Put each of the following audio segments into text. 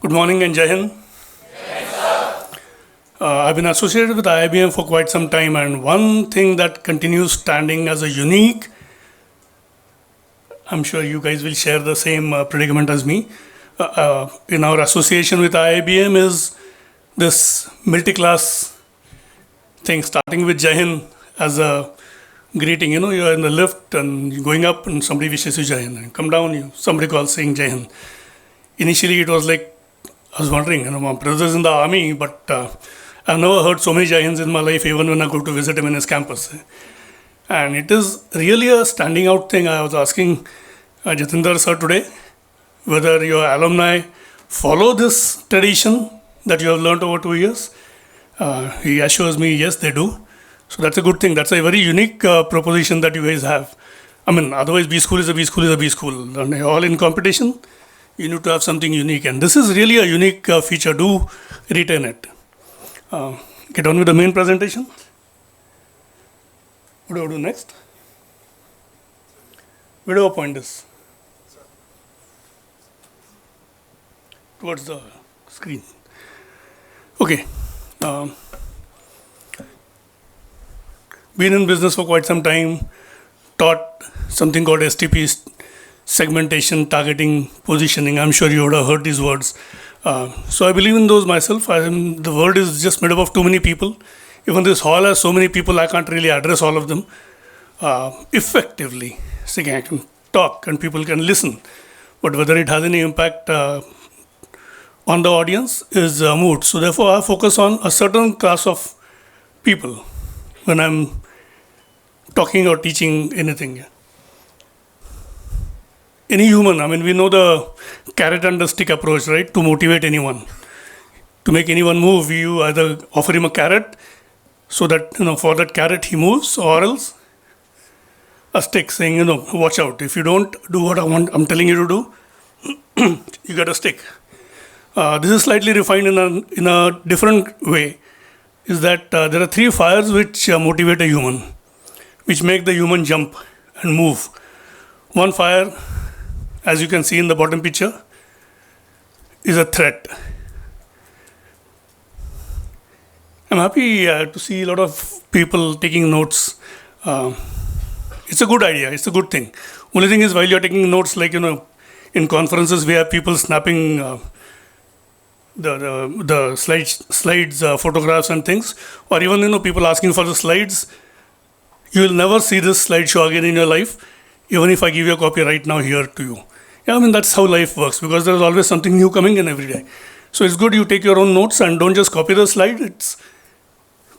Good morning and Jai Hind. I've been associated with IIBM for quite some time, and one thing that continues standing as a unique, I'm sure you guys will share the same predicament as me, in our association with IIBM is this multi-class thing, starting with Jai Hind as a greeting. You're in the lift and you're going up and somebody wishes you Jai Hind. And come down, somebody calls saying Jai Hind. Initially, it was like, I was wondering, my brother's in the army, but I've never heard so many Jai Hinds in my life, even when I go to visit him in his campus. And it is really a standing out thing. I was asking Jatinder sir today whether your alumni follow this tradition that you have learned over 2 years. He assures me, yes, they do. So that's a good thing. That's a very unique proposition that you guys have. I mean, otherwise B school is a B school is a B school. And all in competition, you need to have something unique. And this is really a unique feature. Do retain it. Get on with the main presentation. What do I do next? Where do I point this? Towards the screen. Okay. Been in business for quite some time. Taught something called STP, segmentation, targeting, positioning. I'm sure you would have heard these words. So I believe in those myself. The world is just made up of too many people. Even this hall has so many people, I can't really address all of them effectively. So I can talk and people can listen. But whether it has any impact on the audience is moot. So therefore, I focus on a certain class of people when I'm talking or teaching anything. Any human, we know the carrot and the stick approach, right? To motivate anyone. To make anyone move, you either offer him a carrot so that, for that carrot he moves, or else a stick saying, watch out. If you don't do what I'm telling you to do, you get a stick. This is slightly refined in a different way. Is that there are 3 fires which motivate a human, which make the human jump and move. One fire, as you can see in the bottom picture, is a threat. I'm happy to see a lot of people taking notes. It's a good idea. It's a good thing. Only thing is, while you're taking notes, like, in conferences, we have people snapping the slides, photographs and things, or even, people asking for the slides. You will never see this slideshow again in your life, even if I give you a copy right now here to you. Yeah, that's how life works, because there is always something new coming in every day. So it's good you take your own notes and don't just copy the slide.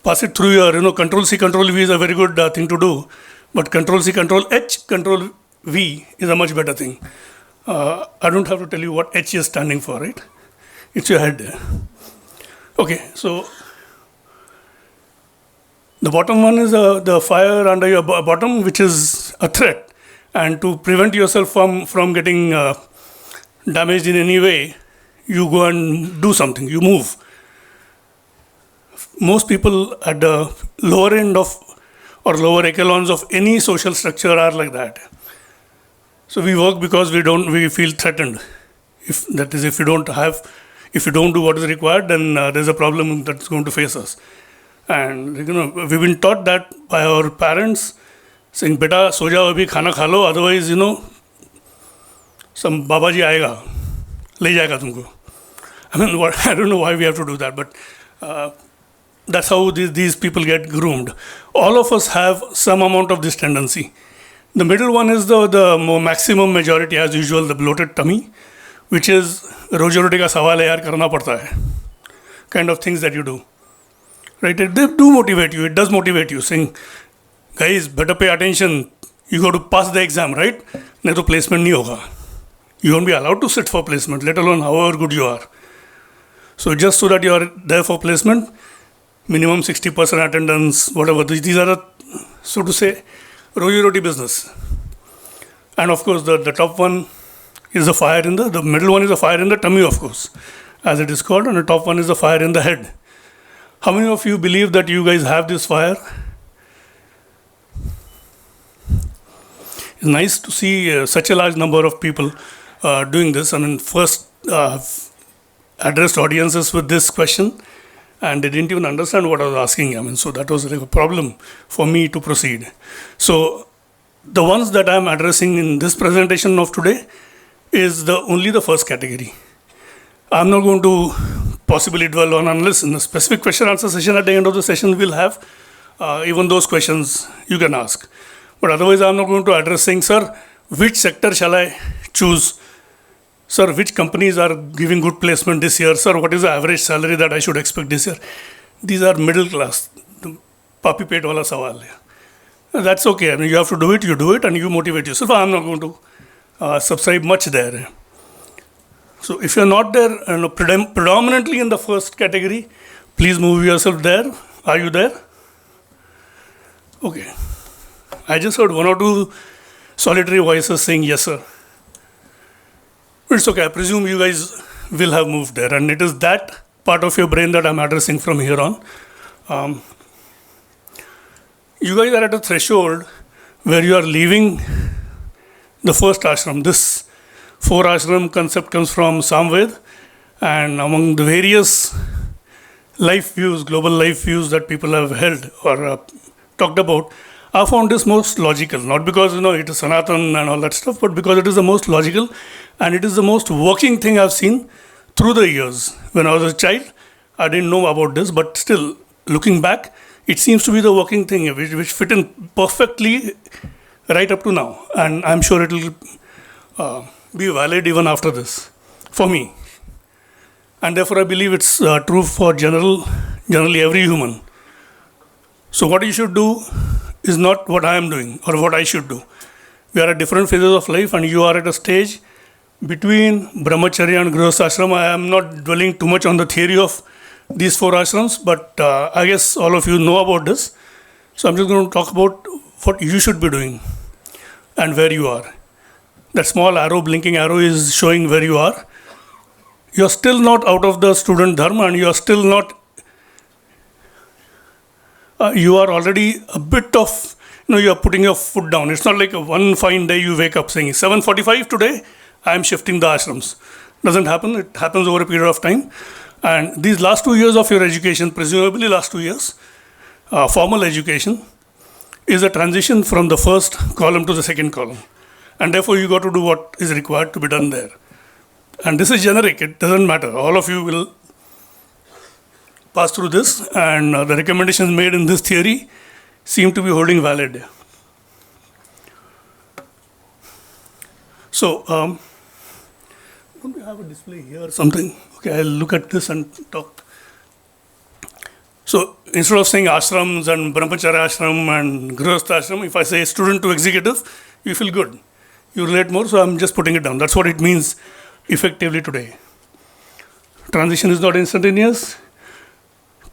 Pass it through your, Control C, Control V is a very good thing to do. But Control C, Control H, Control V is a much better thing. I don't have to tell you what H is standing for, right? It's your head. Okay, so the bottom one is the fire under your bottom, which is a threat. And to prevent yourself from getting damaged in any way, you go and do something, you move. Most people at the lower end of or lower echelons of any social structure are like that. So we work because we feel threatened. If you don't do what is required, then there's a problem that's going to face us. And we've been taught that by our parents, saying, "Beta, so jao abhi, khana kha lo, otherwise, some Babaji aayega, le jayega tumko." I don't know why we have to do that, but that's how these people get groomed. All of us have some amount of this tendency. The middle one is the maximum majority, as usual, the bloated tummy, which is roji roti ka sawal hai yaar, karna padta hai kind of things that you do. Right? They do motivate you. It does motivate you, saying, guys, better pay attention. You got to pass the exam, right? Nahi to placement nahi hoga. You won't be allowed to sit for placement, let alone however good you are. So just so that you are there for placement, minimum 60% attendance, whatever. These are so to say, roji roti business. And of course, the top one is the fire in the middle one is the fire in the tummy, of course, as it is called, and the top one is the fire in the head. How many of you believe that you guys have this fire? It's nice to see such a large number of people doing this. First, addressed audiences with this question, and they didn't even understand what I was asking. I mean, so that was like a problem for me to proceed. So the ones that I'm addressing in this presentation of today is only the first category. I'm not going to possibly dwell on unless in a specific question answer session at the end of the session we'll have even those questions you can ask. But otherwise I'm not going to address saying, sir, which sector shall I choose? Sir, which companies are giving good placement this year? Sir, what is the average salary that I should expect this year? These are middle class. Papi pet wala sawal hai. That's okay. I mean, you have to do it, you do it, and you motivate yourself. I'm not going to subscribe much there. So if you're not there, predominantly in the first category, please move yourself there. Are you there? Okay. I just heard one or two solitary voices saying yes, sir. It's okay. I presume you guys will have moved there, and it is that part of your brain that I'm addressing from here on. You guys are at a threshold where you are leaving the first ashram. This 4 ashram concept comes from Samved, and among the various life views, global life views that people have held or talked about, I found this most logical, not because it is Sanatan and all that stuff, but because it is the most logical and it is the most working thing I've seen through the years. When I was a child, I didn't know about this, but still, looking back, it seems to be the working thing which fit in perfectly right up to now, and I'm sure it will be valid even after this, for me. And therefore I believe it's true for generally every human. So what you should do is not what I am doing or what I should do. We are at different phases of life, and you are at a stage between Brahmacharya and Grihastha ashram. I am not dwelling too much on the theory of these 4 ashrams, but I guess all of you know about this. So I'm just going to talk about what you should be doing and where you are. That small arrow, blinking arrow, is showing where you are. You're still not out of the student dharma, and you're still not, you are already a bit of, you're putting your foot down. It's not like one fine day you wake up saying, 7:45 today, I'm shifting the ashrams. Doesn't happen. It happens over a period of time. And these last 2 years of your education, presumably last 2 years, formal education, is a transition from the first column to the second column. And therefore, you got to do what is required to be done there. And this is generic. It doesn't matter. All of you will pass through this, and the recommendations made in this theory seem to be holding valid. So, don't we have a display here or something? Okay, I'll look at this and talk. So, instead of saying ashrams and brahmacharya ashram and grihastha ashram, if I say student to executive, you feel good. You relate more, so I'm just putting it down. That's what it means effectively today. Transition is not instantaneous.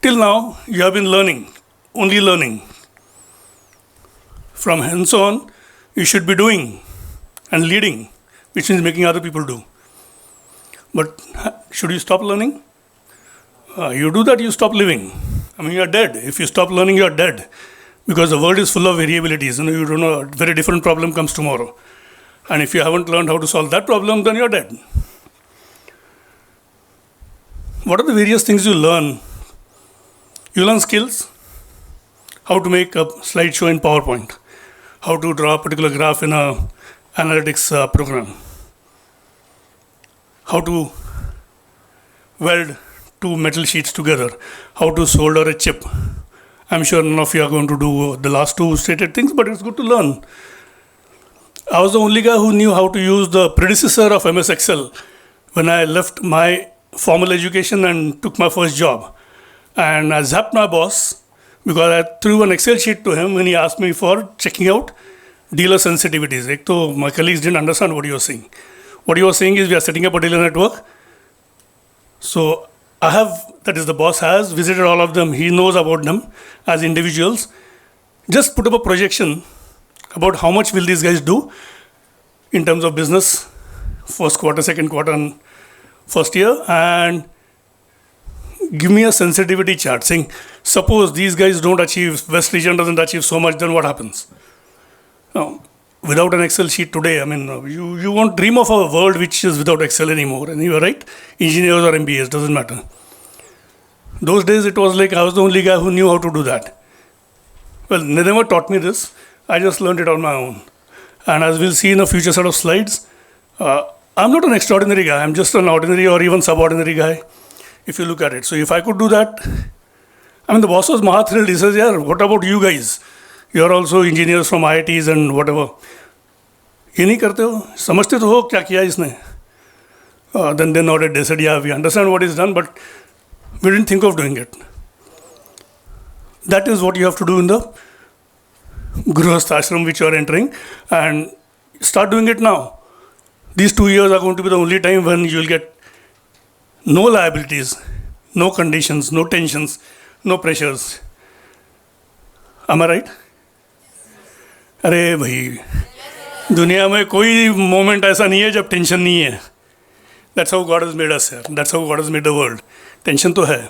Till now, you have been learning, only learning. From hence on, you should be doing and leading, which means making other people do. But should you stop learning? You do that, you stop living. I mean, you're dead. If you stop learning, you're dead. Because the world is full of variabilities. You don't know, a very different problem comes tomorrow. And if you haven't learned how to solve that problem, then you're dead. What are the various things you learn? You learn skills. How to make a slideshow in PowerPoint. How to draw a particular graph in an analytics program. How to weld 2 metal sheets together. How to solder a chip. I'm sure none of you are going to do the last 2 stated things, but it's good to learn. I was the only guy who knew how to use the predecessor of MS Excel when I left my formal education and took my first job. And I zapped my boss because I threw an Excel sheet to him when he asked me for checking out dealer sensitivities. So my colleagues didn't understand what he was saying. What he was saying is we are setting up a dealer network. So I have, that is the boss has, visited all of them. He knows about them as individuals. Just put up a projection about how much will these guys do in terms of business, first quarter, second quarter, and first year, and give me a sensitivity chart saying, suppose these guys don't achieve, West region doesn't achieve so much, then what happens? Now, without an Excel sheet today, I mean, you won't dream of a world which is without Excel anymore. And you're right, engineers or MBAs, doesn't matter. Those days it was like I was the only guy who knew how to do that. Well, they never taught me this. I just learned it on my own. And as we'll see in a future set of slides, I'm not an extraordinary guy. I'm just an ordinary or even subordinary guy, if you look at it. So if I could do that, I mean, the boss was maha thrilled. He says, yeah, what about you guys? You're also engineers from IITs and whatever. ये नहीं करते हो? समझते तो हो क्या किया इसने? Then they nodded. They said, yeah, we understand what is done, but we didn't think of doing it. That is what you have to do in the Grihastha ashram which you are entering, and start doing it now. These 2 years are going to be the only time when you will get no liabilities, no conditions, no tensions, no pressures. Am I right? अरे भाई, दुनिया में कोई moment ऐसा नहीं है जब tension नहीं है. That's how God has made us here. That's how God has made the world. Tension तो है.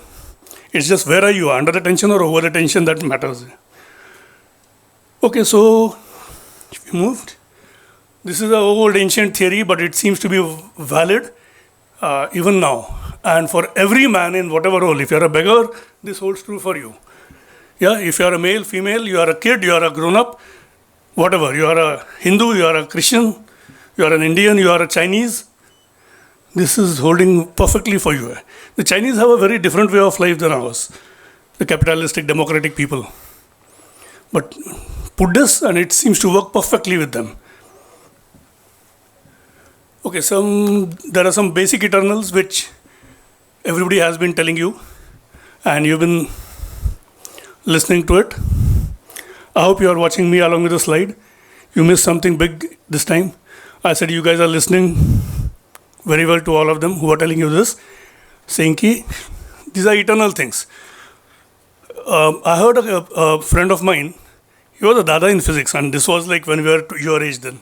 It's just where are you, under the tension or over the tension, that matters. Okay, so if we moved, this is an old ancient theory, but it seems to be valid even now. And for every man in whatever role, if you're a beggar, this holds true for you. Yeah, if you're a male, female, you are a kid, you are a grown-up, whatever, you are a Hindu, you are a Christian, you are an Indian, you are a Chinese, this is holding perfectly for you. The Chinese have a very different way of life than ours, the capitalistic, democratic people. But put this and it seems to work perfectly with them. Okay, there are some basic eternals which everybody has been telling you and you've been listening to it. I hope you are watching me along with the slide. You missed something big this time. I said you guys are listening very well to all of them who are telling you this, saying ki these are eternal things. I heard a friend of mine, he was a dada in physics, and this was like when we were your age then,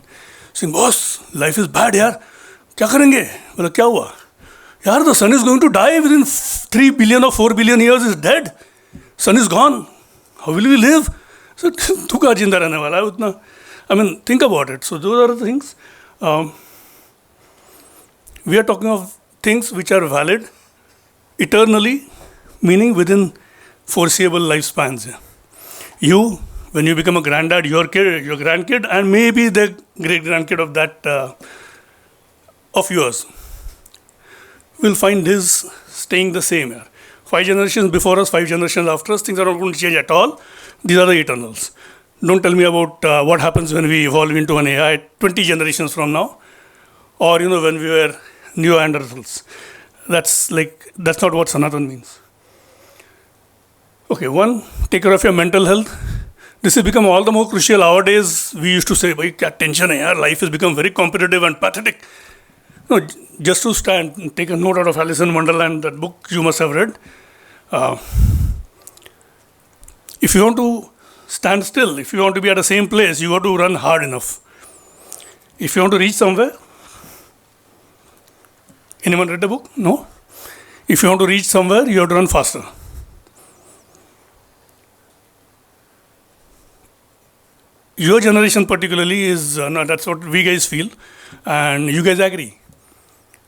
saying, boss, life is bad yaar, kya karenge? Well, kya hua? Yaar, the sun is going to die within 3 billion or 4 billion years, is dead. Sun is gone. How will we live? So, tu ka jinda rehne wala hai utna? I mean, think about it. So those are the things. We are talking of things which are valid eternally, meaning within foreseeable lifespans. You, when you become a granddad, your kid, your grandkid, and maybe the great-grandkid of that, of yours, will find his staying the same here. 5 generations before us, 5 generations after us, things are not going to change at all. These are the eternals. Don't tell me about what happens when we evolve into an AI 20 generations from now, or when we were Neanderthals. That's not what Sanatan means. Okay, one, take care of your mental health. This has become all the more crucial. Nowadays, we used to say, "Bhai, kya tension hai yaar? Life has become very competitive and pathetic." No, just to stand, take a note out of Alice in Wonderland, that book you must have read. If you want to stand still, if you want to be at the same place, you have to run hard enough. If you want to reach somewhere, anyone read the book? No? If you want to reach somewhere, you have to run faster. Your generation particularly is, that's what we guys feel, and you guys agree.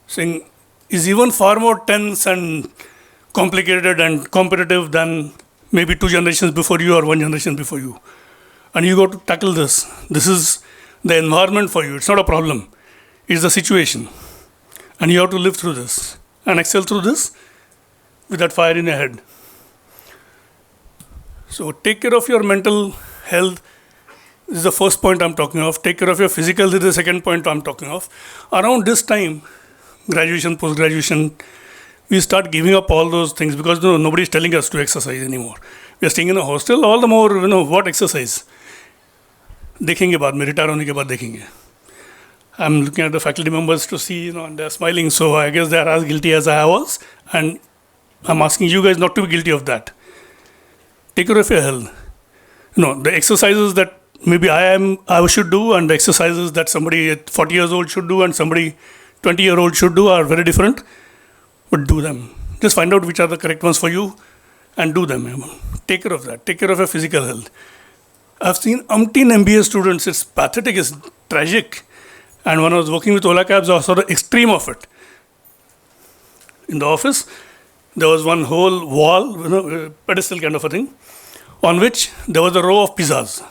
Saying is even far more tense and complicated and competitive than maybe 2 generations before you or 1 generation before you. And you got to tackle this. This is the environment for you. It's not a problem. It's the situation. And you have to live through this and excel through this with that fire in your head. So take care of your mental health. This is the first point I'm talking of. Take care of your physical health. This is the second point I'm talking of. Around this time, graduation, post-graduation, we start giving up all those things because nobody is telling us to exercise anymore. We are staying in a hostel. All the more, what exercise? देखेंगे बाद में, retire होने के बाद देखेंगे. I'm looking at the faculty members to see, and they're smiling. So I guess they're as guilty as I was. And I'm asking you guys not to be guilty of that. Take care of your health. The exercises that maybe I should do and the exercises that somebody at 40 years old should do and somebody 20-year-old should do are very different. But do them. Just find out which are the correct ones for you and do them. Take care of that. Take care of your physical health. I've seen umpteen MBA students. It's pathetic, it's tragic. And when I was working with Ola Cabs, I saw the extreme of it. In the office, there was one whole wall, pedestal kind of a thing, on which there was a row of pizzas.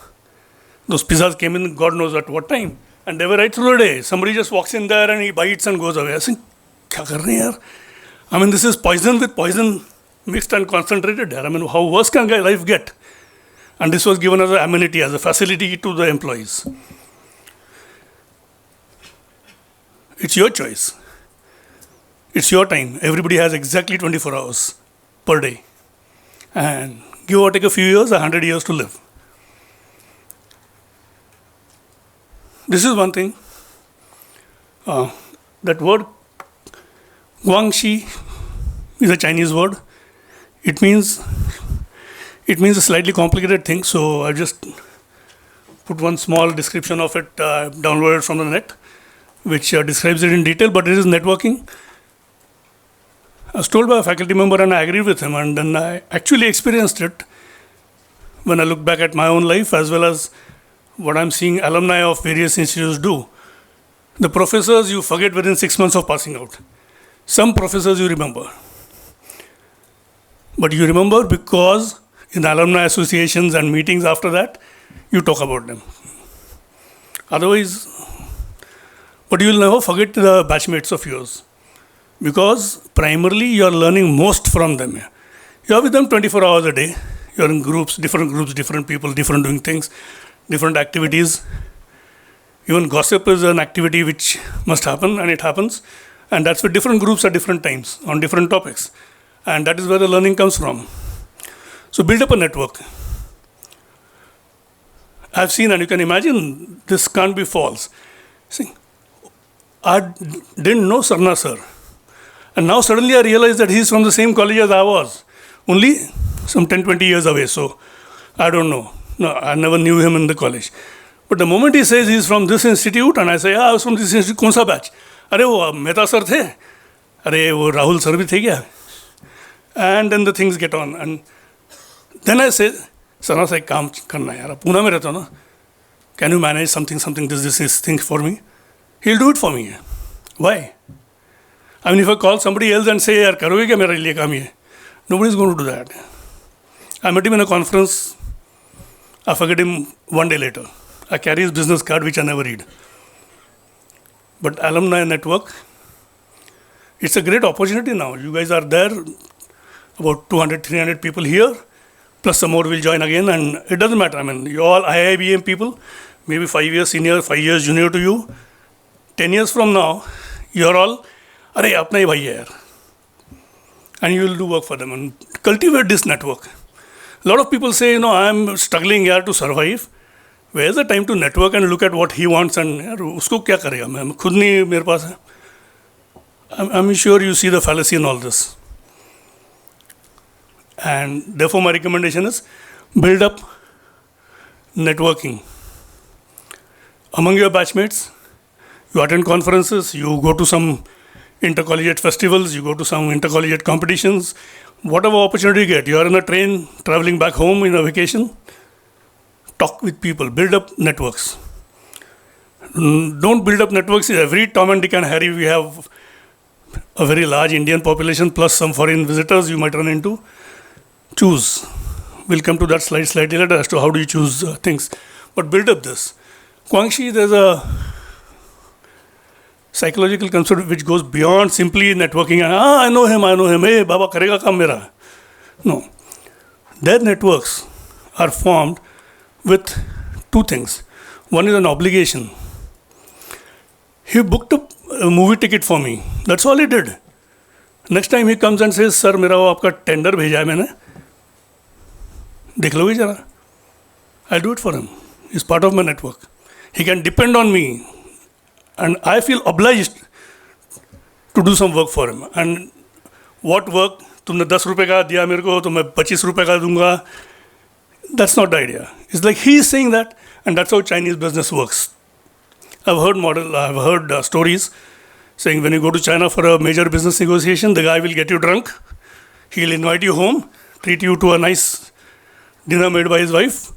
Those pizzas came in, God knows at what time. And they were right through the day. Somebody just walks in there and he bites and goes away. I think, kya kar rahe yaar? I mean, this is poison with poison mixed and concentrated. I mean, how worse can life get? And this was given as an amenity, as a facility to the employees. It's your choice. It's your time. Everybody has exactly 24 hours per day. And give or take a few years, 100 years to live. This is one thing. That word Guangxi is a Chinese word. It means a slightly complicated thing. So I just put one small description of it, downloaded from the net, which describes it in detail. But it is networking. I was told by a faculty member, and I agreed with him. And then I actually experienced it when I look back at my own life, as well as what I'm seeing alumni of various institutes do. The professors you forget within 6 months of passing out. Some professors you remember. But you remember because in alumni associations and meetings after that, you talk about them. Otherwise, but you will never forget the batchmates of yours. Because primarily you are learning most from them. You are with them 24 hours a day. You are in groups, different people, different doing things, different activities. Even gossip is an activity which must happen, and it happens. And that's with different groups at different times on different topics. And that is where the learning comes from. So build up a network. I've seen, and you can imagine, this can't be false. See, I didn't know Sarna sir. And now suddenly I realized that he's from the same college as I was. Only some 10-20 years away. So I don't know. No, I never knew him in the college. But the moment he says he's from this institute, and I say, I was from this institute, kaun sa batch? Are wo Mehta sir the? Are wo Rahul sir bhi the kya? And then the things get on. And then I say, Sarna sai kaam karna hai yaar. Pune mein rehta na. Can you manage something, this thing for me? He'll do it for me. Why? I mean, if I call somebody else and say, yaar, karoge kya mera liye kaam ye? Nobody's going to do that. I met him in a conference. I forget him one day later. I carry his business card, which I never read. But alumni network, it's a great opportunity now. You guys are there, about 200, 300 people here, plus some more will join again, and it doesn't matter. I mean, you're all IIEBM people, maybe 5 years senior, 5 years junior to you. 10 years from now, you're all, are apna hi bhai hai yaar. And you will do work for them and cultivate this network. A lot of people say, I'm struggling here to survive. Where's the time to network and look at what he wants and usko kya karega? Main khud nahi mere paas hai. I'm sure you see the fallacy in all this. And therefore my recommendation is build up networking. Among your batchmates, you attend conferences, you go to some intercollegiate festivals, you go to some intercollegiate competitions, whatever opportunity you get. You are in a train traveling back home in a vacation, talk with people, build up networks. Don't build up networks. Every Tom and Dick and Harry, we have a very large Indian population plus some foreign visitors you might run into. Choose. We'll come to that slide slightly later as to how do you choose things. But build up this. Guangxi, there's a psychological concept which goes beyond simply networking and I know him, hey, Baba karega kaam mera. No. Their networks are formed with two things. One is an obligation. He booked a movie ticket for me. That's all he did. Next time he comes and says, Sir, मेरा वो आपका tender भेजा है मैंने. देख लोगे जरा. I'll do it for him. He's part of my network. He can depend on me. And I feel obliged to do some work for him. And what work? तुमने 10 रुपए का दिया मेरे को तो मैं 25 रुपए का दूंगा. That's not the idea. It's like he's saying that, and that's how Chinese business works. I've heard stories saying when you go to China for a major business negotiation, the guy will get you drunk. He'll invite you home, treat you to a nice dinner made by his wife,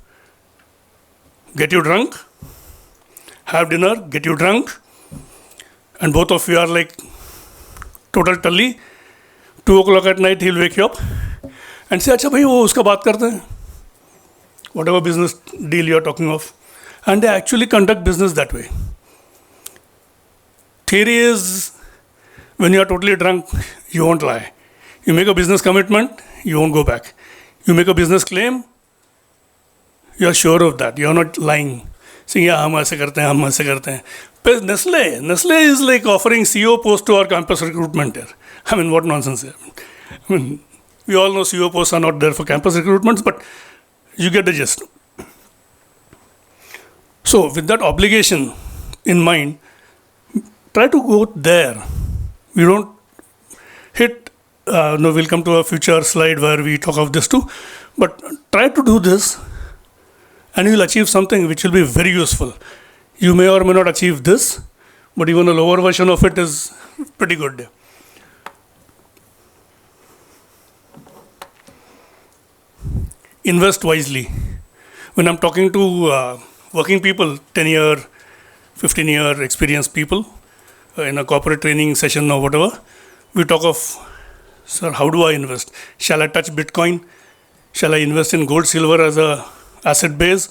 get you drunk, have dinner, get you drunk, and both of you are like total tully. 2 o'clock at night he'll wake you up and say, अच्छा भाई वो उसका बात करते हैं, whatever business deal you are talking of, and they actually conduct business that way. Theory is, when you are totally drunk, you won't lie. You make a business commitment, you won't go back. You make a business claim, you are sure of that. You are not lying. Saying, yeah, हम ऐसे करते हैं, हम ऐसे करते हैं. But Nestle is like offering CEO post to our campus recruitment here. I mean, what nonsense here. I mean, we all know CEO posts are not there for campus recruitments, but you get the gist. So, with that obligation in mind, try to go there. We don't hit, no, we'll come to a future slide where we talk of this too, but try to do this and you will achieve something which will be very useful. You may or may not achieve this, but even a lower version of it is pretty good. Invest wisely. When I'm talking to working people, 10-year, 15-year experienced people, in a corporate training session or whatever, we talk of, sir, how do I invest? Shall I touch Bitcoin? Shall I invest in gold, silver as a asset base?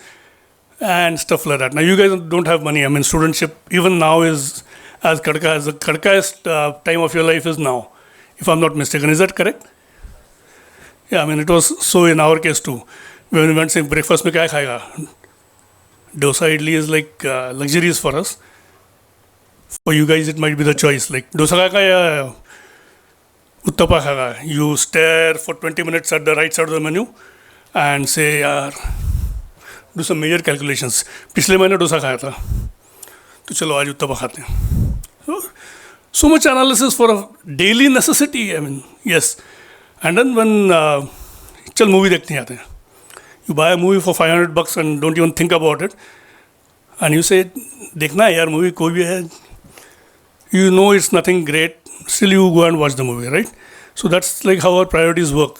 And stuff like that. Now, you guys don't have money. I mean, studentship, even now, is as the Kadkaest time of your life is now, if I'm not mistaken. Is that correct? Yeah, I mean, it was so in our case too. When we went saying, breakfast mein kya khayega? Dosa idli is like luxuries for us. For you guys, it might be the choice. Like, dosa khayega ya uttapa khayega? You stare for 20 minutes at the right side of the menu and say, yaar, do some major calculations. पिछले महीने डोसा खाया था, तो चलो आज उत्तपा खाते हैं. So much analysis for a daily necessity. I mean, yes. And then when चल movie देखने जाते हैं, you buy a movie for $500 and don't even think about it, and you say देखना है यार movie कोई भी है, you know it's nothing great, still you go and watch the movie, right? So that's like how our priorities work.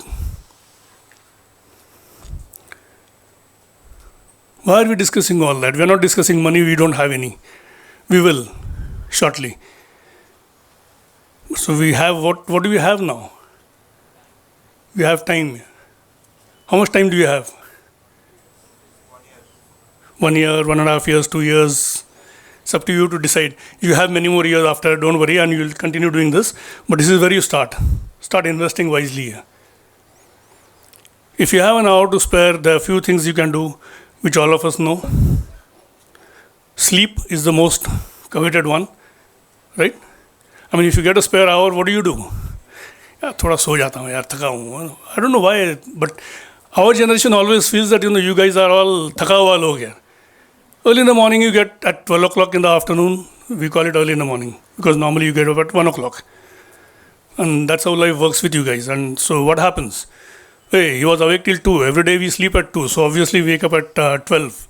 Why are we discussing all that? We are not discussing money, we don't have any. We will, shortly. So we have, what do we have now? We have time. How much time do you have? 1 year, 1.5 years, 2 years. It's up to you to decide. You have many more years after, don't worry, and you will continue doing this. But this is where you start. Start investing wisely. If you have an hour to spare, there are a few things you can do, which all of us know. Sleep is the most coveted one, right? I mean, if you get a spare hour, what do you do? Yeah, thoda so jata hu yaar, thaka hu. I don't know why, but our generation always feels that, you guys are all thaka hua log here. Early in the morning, you get at 12 o'clock in the afternoon. We call it early in the morning because normally you get up at 1 o'clock. And that's how life works with you guys. And so what happens? Hey, he was awake till 2. Every day we sleep at 2. So obviously we wake up at 12.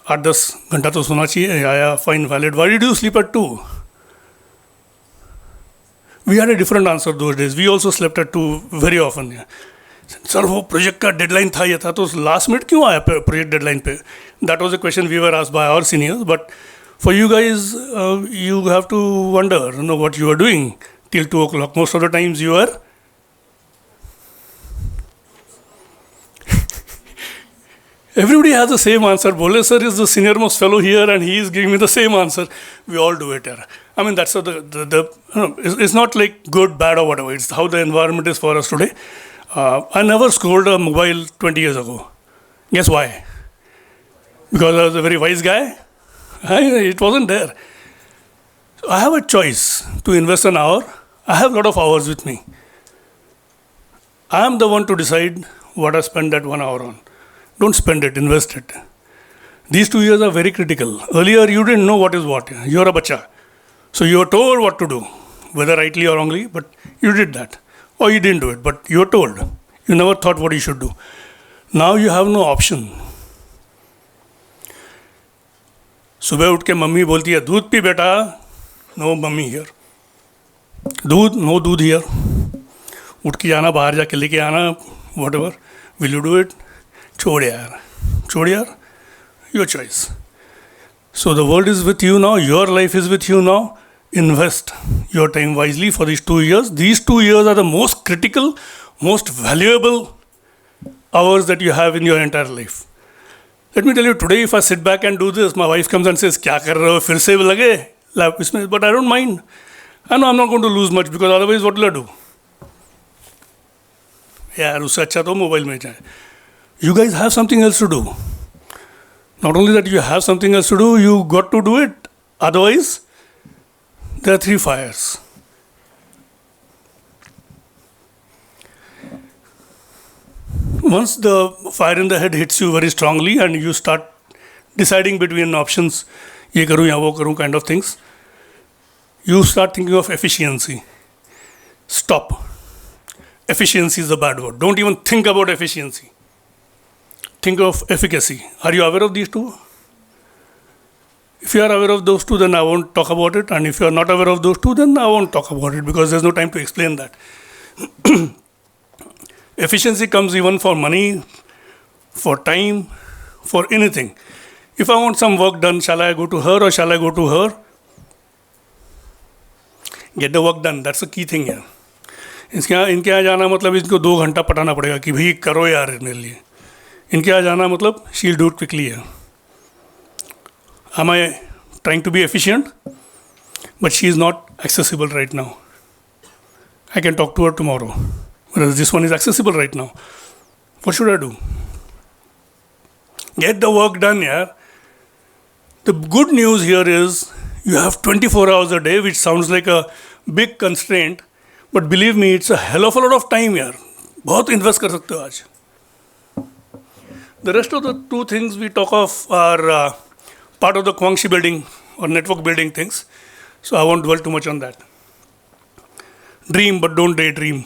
8-10 घंटा तो सोना चाहिए. Yeah, fine, valid. Why did you sleep at 2? We had a different answer those days. We also slept at 2 very often. Yeah. Sir, वो project का deadline था ये था तो लास्ट मिनट क्यों आया प्रोजेक्ट डेडलाइन पे? That was a question we were asked by our seniors. But for you guys, you have to wonder, what you are doing till 2 o'clock. Most of the times you are everybody has the same answer. Bole sir is the senior most fellow here and he is giving me the same answer. We all do it here. I mean, that's how it's not like good, bad or whatever. It's how the environment is for us today. I never scrolled a mobile 20 years ago. Guess why? Because I was a very wise guy? It wasn't there. I have a choice to invest an hour. I have a lot of hours with me. I am the one to decide what I spend that 1 hour on. Don't spend it, invest it. These 2 years are very critical. Earlier, you didn't know what is what. You're a bacha. So you were told what to do, whether rightly or wrongly, but you did that. Or you didn't do it, but you were told. You never thought what you should do. Now you have no option. सुबह उठ के mummy बोलती है दूध पी बेटा. No mummy here. दूध, no दूध हियर. उठ के जाना, बाहर जाके लेके आना, whatever. Will you do it? छोड़ यार. your choice. So the world is with you now, your life is with you now. Invest your time wisely for these 2 years. These 2 years are the most critical, most valuable hours that you have in your entire life. Let me tell you, today if I sit back and do this, my wife comes and says, "Kya kar rahe ho? Fir se lage?" But I don't mind. I know I'm not going to lose much, because otherwise what will I do? यार उससे अच्छा तो mobile में जाए. You guys have something else to do. Not only that you have something else to do, you got to do it. Otherwise, there are 3 fires. Once the fire in the head hits you very strongly and you start deciding between options, ye karu ya wo karu kind of things, you start thinking of efficiency. Stop. Efficiency is the bad word. Don't even think about efficiency. Think of efficacy. Are you aware of these two? If you are aware of those two, then I won't talk about it. And if you are not aware of those two, then I won't talk about it, because there's no time to explain that. Efficiency comes even for money, for time, for anything. If I want some work done, shall I go to her or shall I go to her? Get the work done. That's the key thing here. इनके यहाँ जाना मतलब इनको 2 घंटा पटाना पड़ेगा कि भाई करो यार मेरे लिए. इनके यहाँ जाना मतलब she'll do it quickly here. Am I trying to be efficient? But she is not accessible right now. I can talk to her tomorrow. Whereas this one is accessible right now. What should I do? Get the work done, yeah. The good news here is you have 24 hours a day, which sounds like a big constraint. But believe me, it's a hell of a lot of time, यार. बहुत invest कर सकते हो आज. The rest of the 2 things we talk of are part of the Kwangshi building or network building things. So I won't dwell too much on that. Dream, but don't daydream.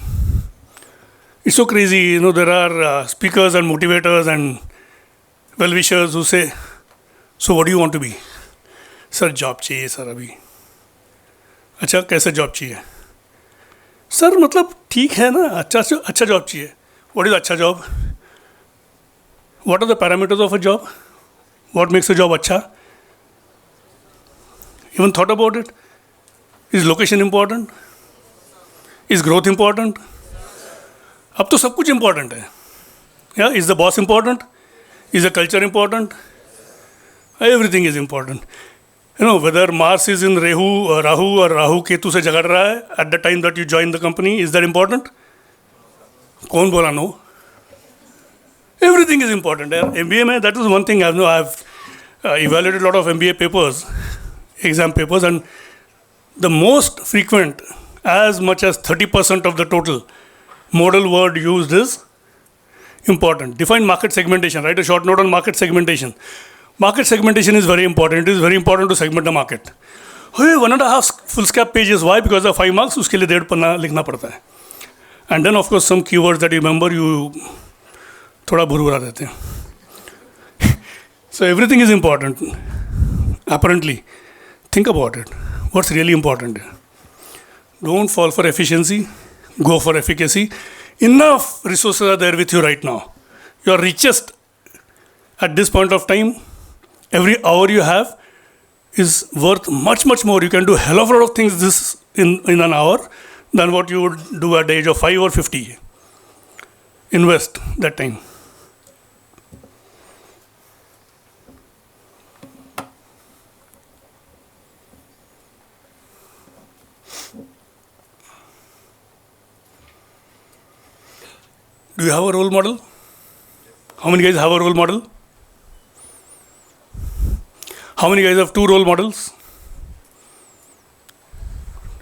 It's so crazy, you know, there are speakers and motivators and well-wishers who say, "So what do you want to be?" "Sir, job चाहिए sir अभी." अच्छा, कैसे job चाहिए? Sir मतलब ठीक है ना, अच्छा जॉब चाहिए. What is अच्छा job? What are the parameters of a job? What makes a job अच्छा? Even thought about it? Is location important? Is growth important? अब तो सब कुछ important है. Yeah, is the boss important? Is the culture important? Everything is important. You know, whether Mars is in Rahu or Rahu Ketu से झगड़ रहा है at the time that you join the company, is that important? कौन बोला no? Everything is important. MBA में, that is one thing I've evaluated a lot of MBA papers, exam papers, and the most frequent, as much as 30% of the total modal word used is important. Define market segmentation. Write a short note on market segmentation. Market segmentation is very important. It is very important to segment the market. 1.5 full-scap pages. Why? Because of 5 marks, उसके लिए 1.5 पन्ना लिखना पड़ता है. And then of course some keywords that you remember, you थोड़ा भुरभुरा देते हैं. So everything is important. Apparently, think about it. What's really important? Don't fall for efficiency. Go for efficacy. Enough resources are there with you right now. You are richest at this point of time. Every hour you have is worth much, much more. You can do a hell of a lot of things in an hour than what you would do at the age of 5 or 50. Invest that time. Do you have a role model? How many guys have a role model? How many guys have 2 role models?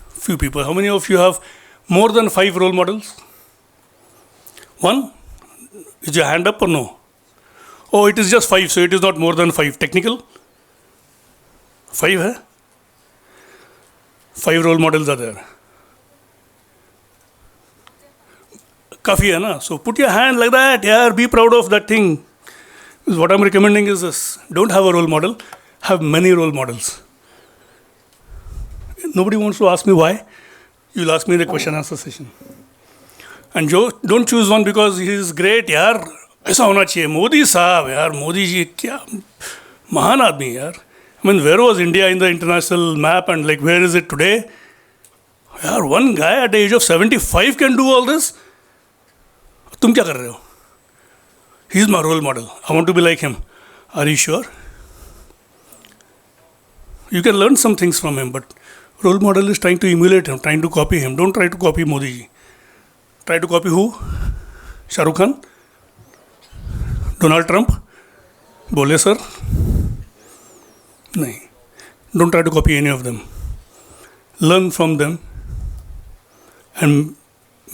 Few people. How many of you have more than 5 role models? 1? Is your hand up or no? Oh, it is just 5, so it is not more than 5. Technical? 5 hai? 5 role models are there. Kafi hai na? So put your hand like that, yeah, be proud of that thing. What I'm recommending is this: don't have a role model, have many role models. Nobody wants to ask me why. You'll ask me in the question answer session. And don't choose one because he is great, यार ऐसा होना चाहिए. मोदी साहब यार, मोदी जी क्या महान आदमी यार. I mean, where was India in the international map and like where is it today? यार, one guy at the age of 75 can do all this. तुम क्या कर रहे हो? He is my role model. I want to be like him. Are you sure? You can learn some things from him, but role model is trying to emulate him, trying to copy him. Don't try to copy Modi ji. Try to copy who? Shah Rukh Khan? Donald Trump? Bole sir? No. Don't try to copy any of them. Learn from them and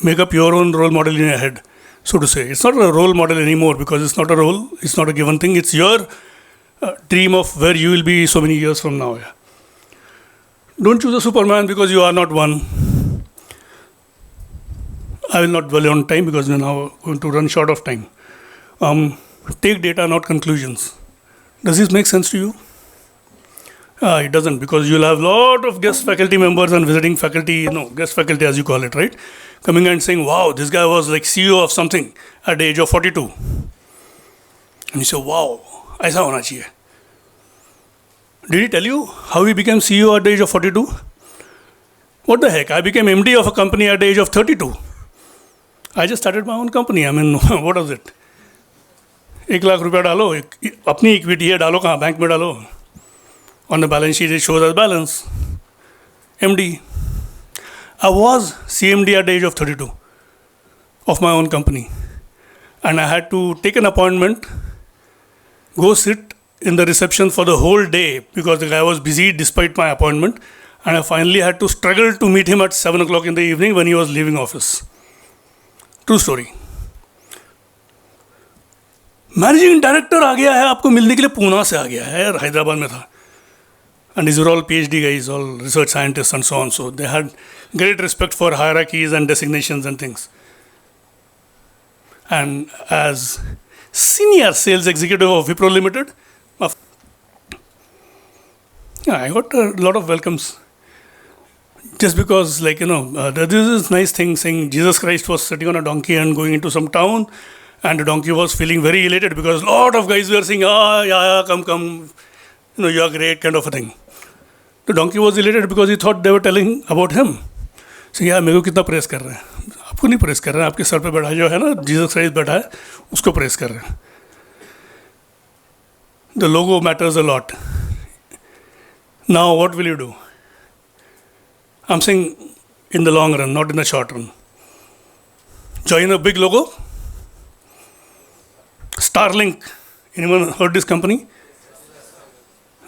make up your own role model in your head, so to say. It's not a role model anymore because it's not a role, it's not a given thing. It's your dream of where you will be so many years from now. Yeah. Don't choose a Superman because you are not one. I will not dwell on time because we're now going to run short of time. Take data, not conclusions. Does this make sense to you? It doesn't, because you'll have a lot of guest faculty members and visiting faculty, guest faculty as you call it, right? Coming and saying, wow, this guy was like CEO of something at the age of 42. And you say, wow, aisa hona chahiye. Did he tell you how he became CEO at the age of 42? What the heck? I became MD of a company at the age of 32. I just started my own company. I mean, what was it? 1 lakh रुपया डालो, अपनी equity है, डालो कहाँ? Bank में डालो. On the balance sheet, it shows as balance. MD. I was CMD at the age of 32 of my own company. And I had to take an appointment, go sit in the reception for the whole day because the guy was busy despite my appointment. And I finally had to struggle to meet him at 7 o'clock in the evening when he was leaving office. True story. Managing director आ गया है आपको मिलने के लिए, पूना से आ गया है यार, हैदराबाद में था. And these were all PhD guys, all research scientists and so on. So they had great respect for hierarchies and designations and things. And as senior sales executive of Wipro Limited, I got a lot of welcomes. Just because, this is nice thing saying Jesus Christ was sitting on a donkey and going into some town, and the donkey was feeling very elated because a lot of guys were saying, yeah, come. You are great, kind of a thing. The donkey was elated because he thought they were telling about him. So, yeah, मेरे को कितना press कर रहे हैं? आपको नहीं press कर रहे हैं, आपके सर पे बैठा जो है ना, जीसस क्राइस्ट बैठा है, उसको प्रेस कर रहे हैं. The logo matters a lot. Now, what will you do? I'm saying in the long run, not in the short run. Join a big logo. Starlink. Anyone heard this company?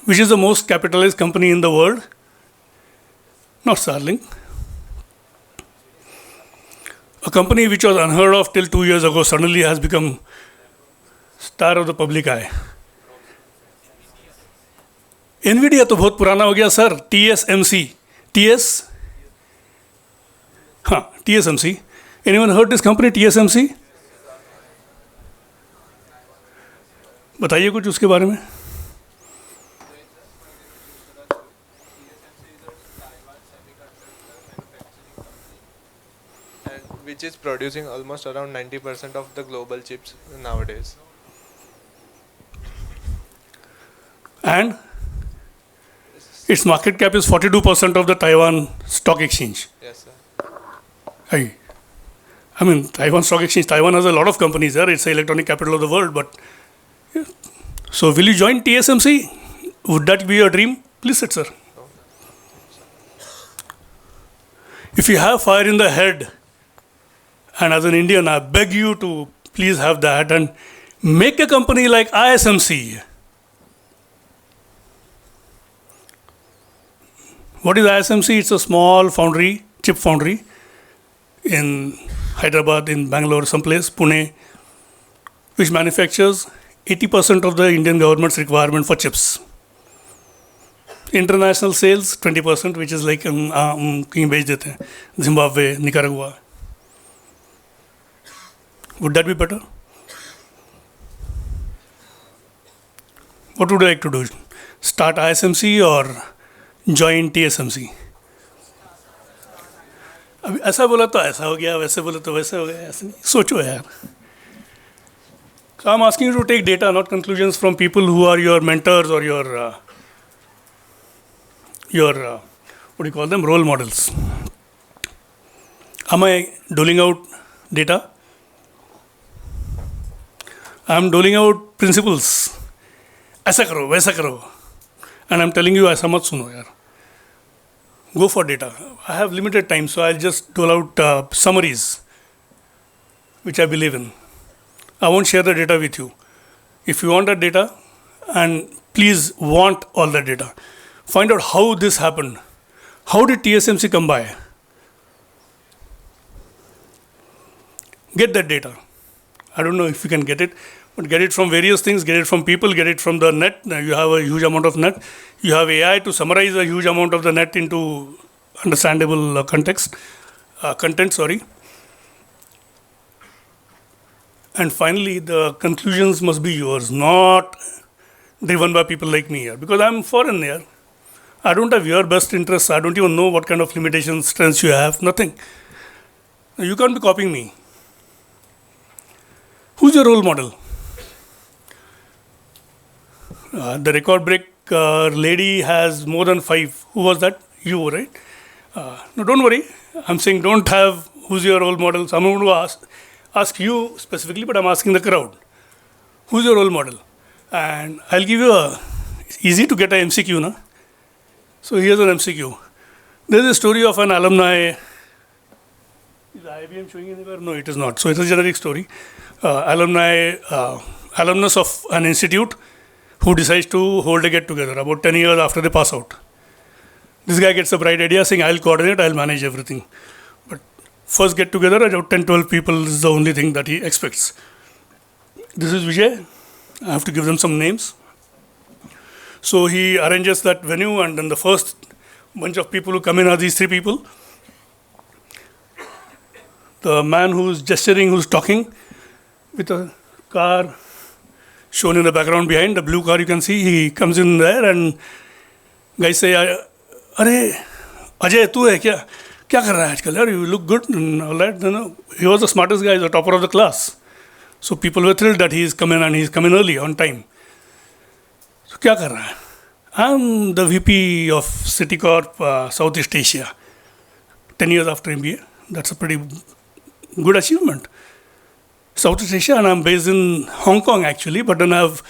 Which is the most capitalized company in the world? Not Starlink. A company which was unheard of till 2 years ago suddenly has become star of the public eye. NVIDIA तो बहुत पुराना हो गया sir. TSMC. Anyone heard this company TSMC? बताइए कुछ उसके बारे में. Which is producing almost around 90% of the global chips nowadays. And its market cap is 42% of the Taiwan Stock Exchange. Yes, sir. I mean, Taiwan Stock Exchange, Taiwan has a lot of companies there. It's the electronic capital of the world. But yeah. So, will you join TSMC? Would that be your dream? Please sit, sir. If you have fire in the head, and as an Indian, I beg you to please have that and make a company like ISMC. What is ISMC? It's a small foundry, chip foundry in Hyderabad, in Bangalore, someplace, Pune, which manufactures 80% of the Indian government's requirement for chips. International sales, 20%, which is like कहीं बेच देते हैं, Zimbabwe, Nicaragua. Would that be better? What would you like to do? Start ISMC or join TSMC? अभी ऐसा बोला तो ऐसा हो गया, वैसे बोला तो वैसे हो गया. ऐसे नहीं सोचो यार. So I'm asking you to take data, not conclusions from people who are your mentors or your what do you call them, role models. Am I doling out data? I'm doling out principles. ऐसा करो, वैसा करो. And I'm telling you, ऐसा मत सुनो यार. Go for data. I have limited time, so I'll just dole out summaries, which I believe in. I won't share the data with you. If you want that data, and please want all that data, find out how this happened. How did TSMC come by? Get that data. I don't know if you can get it, but get it from various things, get it from people, get it from the net. Now you have a huge amount of net. You have AI to summarize a huge amount of the net into understandable content, sorry. And finally, the conclusions must be yours, not driven by people like me here. Because I'm foreign here. I don't have your best interests. I don't even know what kind of limitations, strengths you have. Nothing. You can't be copying me. Who's your role model? The record break lady has more than 5. Who was that? You, right? No, don't worry. I'm saying don't have who's your role model. So I'm going to ask you specifically, but I'm asking the crowd. Who's your role model? And I'll give you it's easy to get an MCQ, na? So here's an MCQ. There's a story of an alumni. Is IIBM showing anywhere? No, it is not. So it's a generic story. Alumnus of an institute who decides to hold a get together about 10 years after they pass out. This guy gets a bright idea saying, I'll coordinate, I'll manage everything. But first get together, about 10, 12 people is the only thing that he expects. This is Vijay. I have to give them some names. So he arranges that venue, and then the first bunch of people who come in are these 3 people. The man who's gesturing, who's talking, with a car shown in the background behind, the blue car you can see, he comes in there and guys say, "Arey, Ajay, tu hai kya? Kya kar raha hai aajkal? You look good," and all that. You know, he was the smartest guy, the topper of the class. So people were thrilled that he's come in, and he's come in early, on time. So kya kar raha hai? I'm the VP of Citicorp Southeast Asia. 10 years after MBA. That's a pretty good achievement. Southeast Asia, and I'm based in Hong Kong actually, but then I've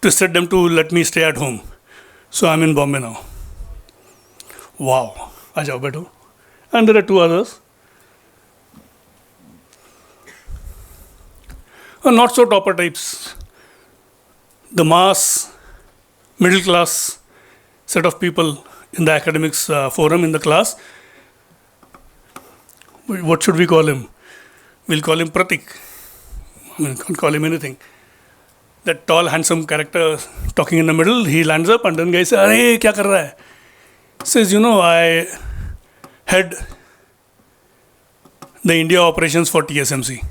twisted them to let me stay at home. So I'm in Bombay now. Wow. Ajao beto. And there are 2 others. Not so topper types. The mass, middle class set of people in the academics forum in the class. What should we call him? We'll call him Pratik. I mean, can't call him anything. That tall, handsome character talking in the middle, he lands up and then guy says, "Arey, kya kar raha hai?" Says, I head the India operations for TSMC.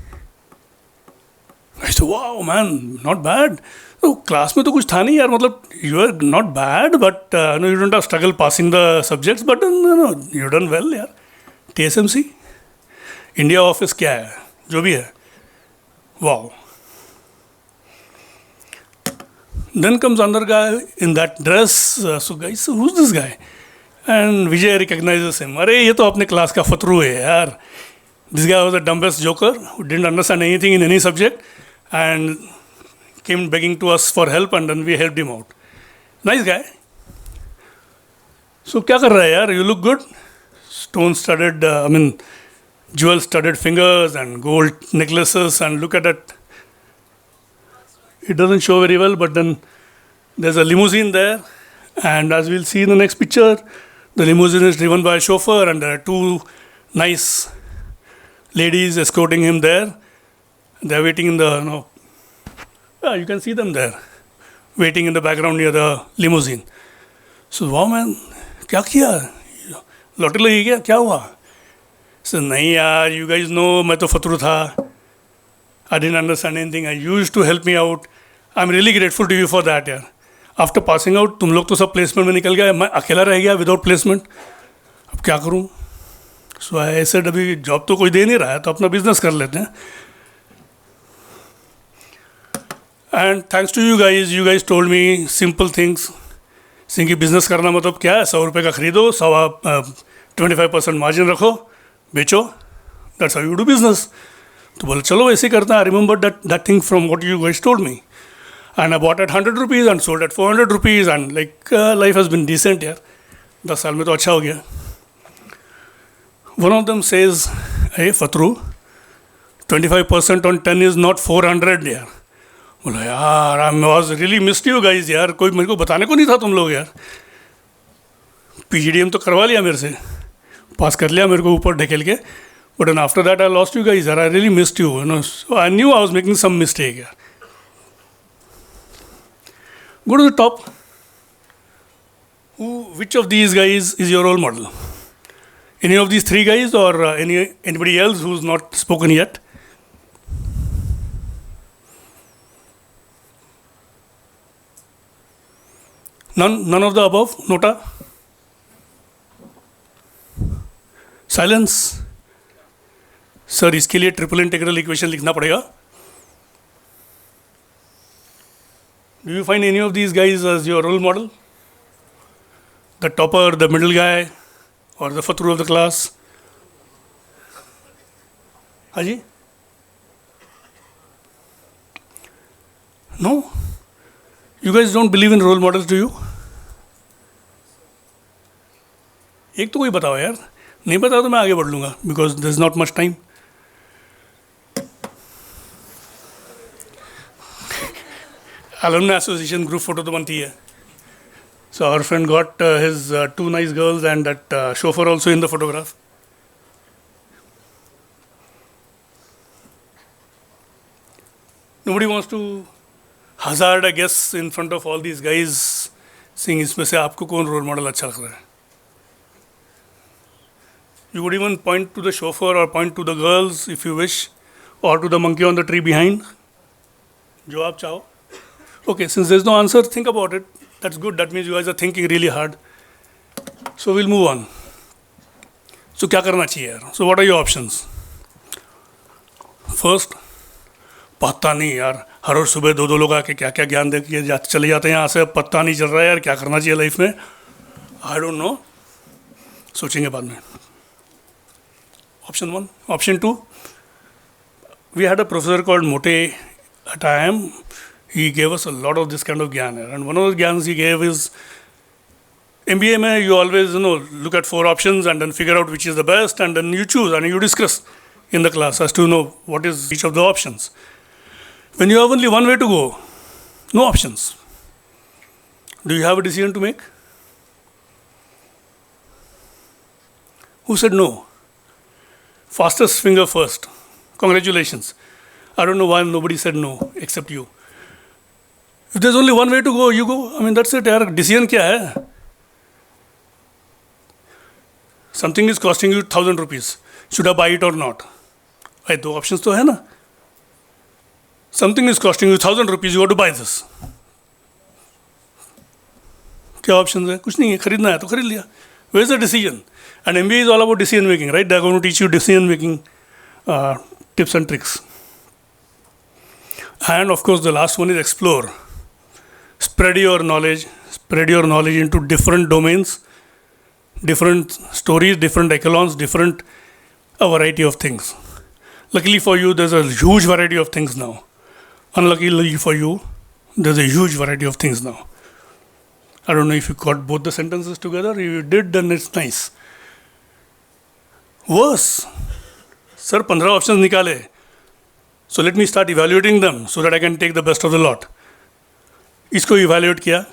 I said, "Wow, man, not bad." So, class में तो कुछ था नहीं यार, मतलब you are not bad, but you don't have struggle passing the subjects, but you done well यार. TSMC, India office क्या है, जो भी है. Wow. Then comes another guy in that dress. So guys, so who's this guy? And Vijay recognizes him. अरे ये तो अपने class का फतरू है यार. This guy was the dumbest joker who didn't understand anything in any subject and came begging to us for help, and then we helped him out. Nice guy. So क्या कर रहा है यार? You look good. Stone-studded, jewel-studded fingers and gold necklaces, and look at that. It doesn't show very well, but then there's a limousine there, and as we'll see in the next picture, the limousine is driven by a chauffeur, and there are 2 nice ladies escorting him there. They're waiting in the, you can see them there, waiting in the background near the limousine. So, wow man, क्या किया? लौटे लगी क्या? क्या हुआ? So, नहीं यार, you guys know मैं तो फतरू था. I didn't understand anything. You used to help me out. I'm really grateful to you for that यार. After passing out, तुम लोग तो सब placement में निकल गए. मैं अकेला रह गया without placement. अब क्या करूँ? So I said अभी जॉब तो कोई दे नहीं रहा है, तो अपना बिजनेस कर लेते हैं. And thanks to you guys told me simple things. Singh business करना मतलब क्या है, 100 रुपये का खरीदो, 25% मार्जिन रखो, बेचो, that's how you do business. तो बोले चलो ऐसे ही करते हैं. I remember that thing from what you guys told me. And I bought at 100 rupees and sold at 400 rupees and like life has been decent यार. 10 साल में तो अच्छा हो गया. One of them says, hey Fatru, 25% on 10 is not 400 यार. बोला यार I was really missed you guys यार, कोई मेरे को बताने को नहीं था तुम लोग यार. PGDM तो करवा लिया मेरे से, पास कर लिया मेरे को ऊपर ढकेल के, but and after that I lost you guys यार. I really missed you know. I knew I was making some mistake यार. Go to the top. Which of these guys is your role model? Any of these 3 guys or anybody else who's not spoken yet? None of the above? Nota? Silence? Sir इसके लिए triple integral equation लिखना पड़ेगा. Do you find any of these guys as your role model? The topper, the middle guy, or the fatru of the class? Haji? No? You guys don't believe in role models, do you? एक तो कोई बताओ यार. नहीं बताओ तो मैं आगे बढ़ लूँगा, because there is not much time. Alumni association group photo तो बनती है. So our friend got his 2 nice girls and that chauffeur also in the photograph. Nobody wants to hazard a guess in front of all these guys saying इसमें से आपको कौन role model अच्छा लग रहा है. You would even point to the chauffeur or point to the girls if you wish, or to the monkey on the tree behind. जो आप चाहो. Okay, since there's no answer, think about it. That's good. That means you guys are thinking really hard. So we'll move on. So क्या करना चाहिए यार? So what are your options? First, पता नहीं यार, हर रोज सुबह 2 लोग आके क्या क्या ज्ञान दे के चले जाते हैं यहाँ से. पता नहीं चल रहा है यार क्या करना चाहिए लाइफ में. I don't know. सोचेंगे बाद में. Option 1. Option 2. We had a professor called Mote at IIM. He gave us a lot of this kind of gyan, and one of the gyans he gave is MBA mein you always look at 4 options and then figure out which is the best, and then you choose and you discuss in the class as to know what is each of the options. When you have only one way to go, no options, do you have a decision to make? Who said no? Fastest finger first. Congratulations. I don't know why nobody said no except you. If there's only one way to go, you go. I mean, that's it यार. Decision क्या है? Something is costing you 1,000 rupees. Should I buy it or not? भाई 2 options तो है ना. Something is costing you 1,000 rupees. You got to buy this. क्या options है? कुछ नहीं है. खरीदना है तो खरीद लिया. Where is the decision? And MBA is all about decision making, right? They're going to teach you decision making tips and tricks. And of course, the last one is explore. Spread your knowledge into different domains, different stories, different echelons, a variety of things. Luckily for you, there's a huge variety of things now. Unluckily for you, there's a huge variety of things now. I don't know if you got both the sentences together. If you did, then it's nice. Worse, sir, 15 options निकाले. So let me start evaluating them so that I can take the best of the lot. इसको evaluate किया,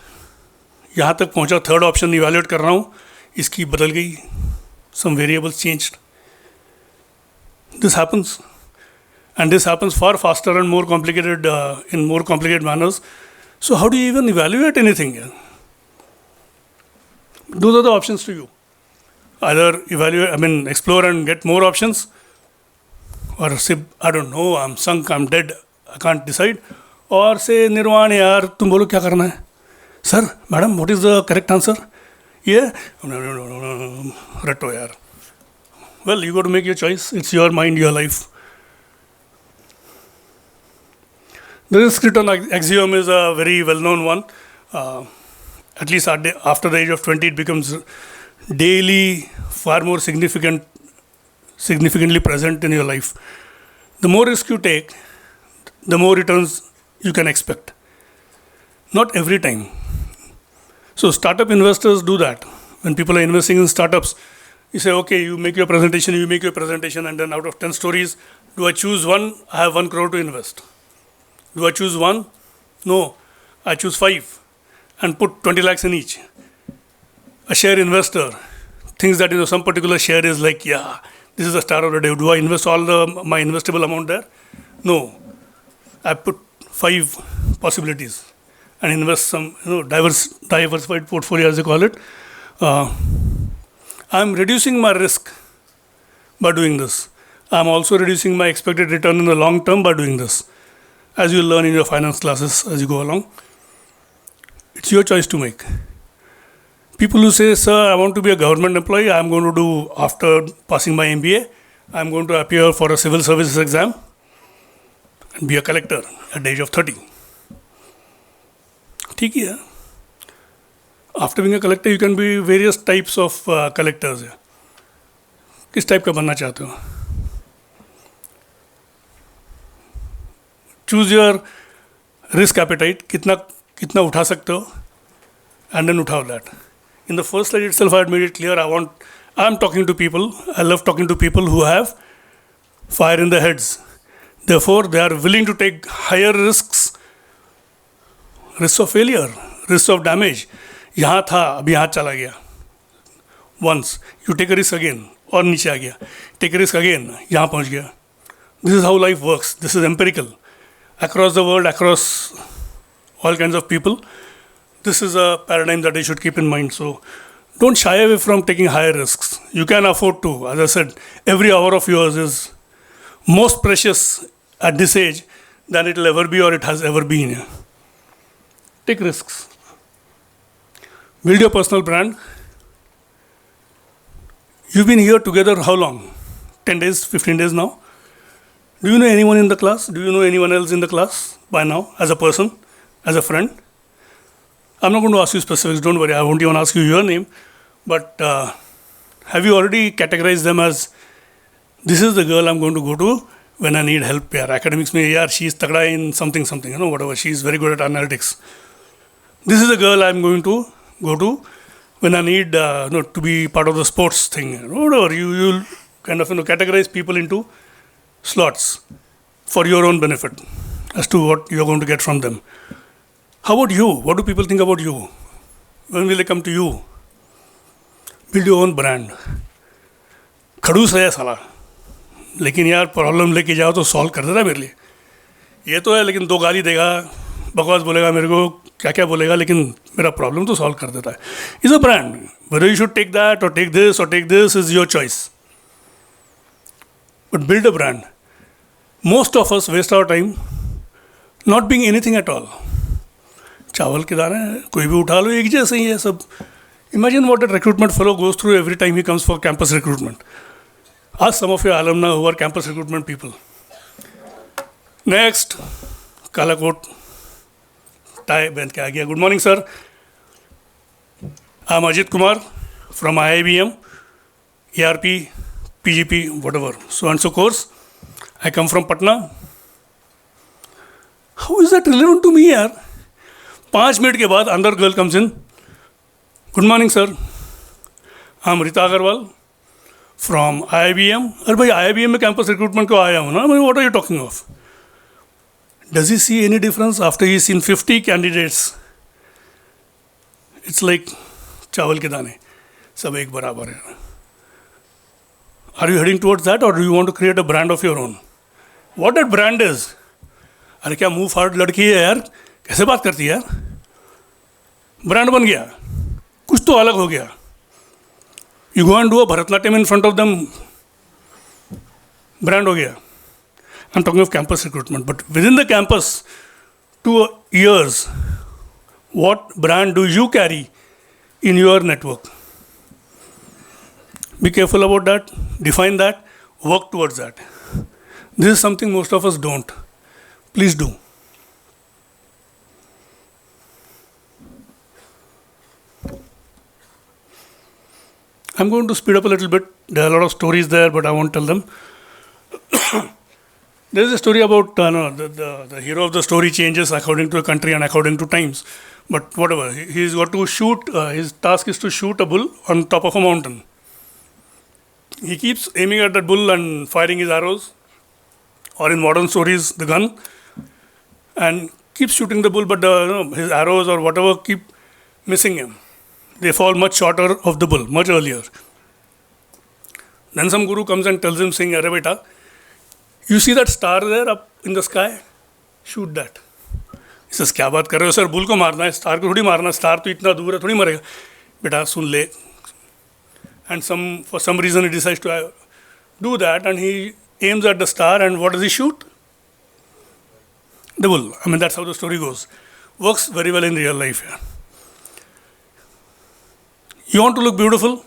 यहाँ तक पहुँचा, 3rd option evaluate कर रहा हूँ, इसकी बदल गई, some variables changed. This happens, and this happens far faster and more complicated in more complicated manners. So how do you even evaluate anything here? Those are the options to you. Either explore and get more options, or say, I don't know, I'm sunk, I'm dead, I can't decide. और से निर्वाण यार तुम बोलो क्या करना है. Sir madam what is the correct answer? ये रटो यार. Well you go to make your choice. It's your mind, your life. The risk return axiom is a very well-known one. At least after the age of 20, it becomes daily far more significantly present in your life. The more risk you take, the more returns you can expect. Not every time. So startup investors do that. When people are investing in startups, you say, okay, you make your presentation, and then out of 10 stories, do I choose one? I have 1 crore to invest. Do I choose one? No, I choose 5 and put 20 lakhs in each. A share investor thinks that some particular share is like, yeah, this is the star of the day. Do I invest all my investable amount there? No, I put 5 possibilities and invest some diversified portfolio, as they call it. I'm reducing my risk by doing this. I'm also reducing my expected return in the long term by doing this. As you learn in your finance classes as you go along, it's your choice to make. People who say, sir, I want to be a government employee, I'm going to do, after passing my MBA, I'm going to appear for a civil services exam and be a collector at the age of 30. ठीक ही है. After being a collector, you can be various types of collectors. किस type का बनना चाहते हो? Choose your risk appetite. कितना उठा सकते हो, and then उठाओ that. In the first slide itself, I had made it clear. I'm talking to people. I love talking to people who have fire in their heads. Therefore, they are willing to take higher risks of failure, risks of damage. यहाँ था, अभी यहाँ चला गया. Once you take a risk again, और नीचे आ गया. Take a risk again, यहाँ पहुँच गया. This is how life works. This is empirical. Across the world, across all kinds of people, this is a paradigm that you should keep in mind. So don't shy away from taking higher risks. You can afford to. As I said, every hour of yours is most precious at this age than it will ever be or it has ever been. Take risks. Build your personal brand. You've been here together how long? 10 days, 15 days now? Do you know anyone in the class? Do you know anyone else in the class by now, as a person, as a friend? I'm not going to ask you specifics, don't worry, I won't even ask you your name. But have you already categorized them as, this is the girl I'm going to go to when I need help? Yeah, academics mein, yeah, she's tagda in something, whatever, she's very good at analytics. This is the girl I'm going to go to when I need to be part of the sports thing. Whatever, you'll kind of categorize people into slots for your own benefit as to what you're going to get from them. How about you? What do people think about you? When will they come to you? Build your own brand. खड़ूस है साला, लेकिन यार problem लेके जाओ तो solve कर देता है मेरे लिए. ये तो है, लेकिन 2 गाली देगा, बकवास बोलेगा मेरे को, क्या क्या बोलेगा, लेकिन मेरा प्रॉब्लम तो सॉल्व कर देता है. Is a brand. Whether you should take that or take this is your choice. But build a brand. Most of us waste our time not being anything at all. चावल के दाने कोई भी उठा लो, एक जैसे ही है सब. Imagine what a recruitment fellow goes through every time he comes for campus recruitment. Ask some of your alumni who are campus recruitment people. Next, काला कोट, tie पहन के आ गया. Good morning, sir. I'm Ajit Kumar from IIEBM ERP, PGP, whatever, so and so course. I come from Patna. How is that relevant to me, yaar? 5 minutes के बाद अंदर girl comes in. Good morning, sir. I'm Rita Agarwal from IIBM. अरे भाई IIBM में campus recruitment को आया हूँ ना. What are you talking of? Does he see any difference after he's seen 50 candidates? It's like चावल के दाने, सब एक बराबर है. Are you heading towards that, or do you want to create a brand of your own? What that brand is? अरे क्या मुंह फाड़ लड़की है यार, कैसे बात करती है यार. ब्रांड बन गया, कुछ तो अलग हो गया. You go and do a Bharatnatyam in front of them, brand हो गया. I'm talking of campus recruitment, but within the campus, 2 years, what brand do you carry in your network? Be careful about that, define that, work towards that. This is something most of us don't. Please do. I'm going to speed up a little bit. There are a lot of stories there, but I won't tell them. There is a story about the hero of the story changes according to the country and according to times. But whatever, he's got to shoot, his task is to shoot a bull on top of a mountain. He keeps aiming at that bull and firing his arrows, or in modern stories, the gun, and keeps shooting the bull, but his arrows or whatever keep missing him. They fall much shorter of the bull, much earlier. Then some guru comes and tells him, saying, "Arey beta, you see that star there up in the sky? Shoot that." He says, "क्या बात कर रहे हो sir? Bull को मारना है, star को थोड़ी मारना है, स्टार तो इतना दूर है, थोड़ी मरेगा." बेटा सुन ले. And for some reason he decides to do that, and he aims at the star, and what does he shoot? The bull. I mean, that's how the story goes. Works very well in real life. Yeah. You want to look beautiful?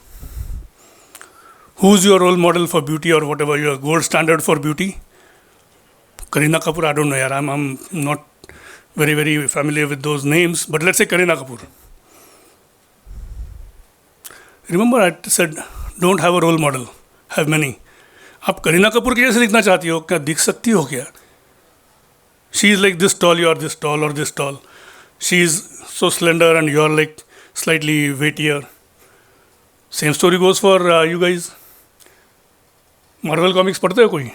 Who's your role model for beauty, or whatever your gold standard for beauty? Kareena Kapoor, I don't know. Yaar, I'm not very familiar with those names, but let's say Kareena Kapoor. Remember I said, don't have a role model, have many. आप करीना कपूर के जैसे दिखना चाहती हो, क्या दिख सकती हो क्या? She is like this tall, you are this tall or this tall. She is so slender and you are like slightly weightier. Same story goes for you guys. Marvel comics पढ़ते हो कोई?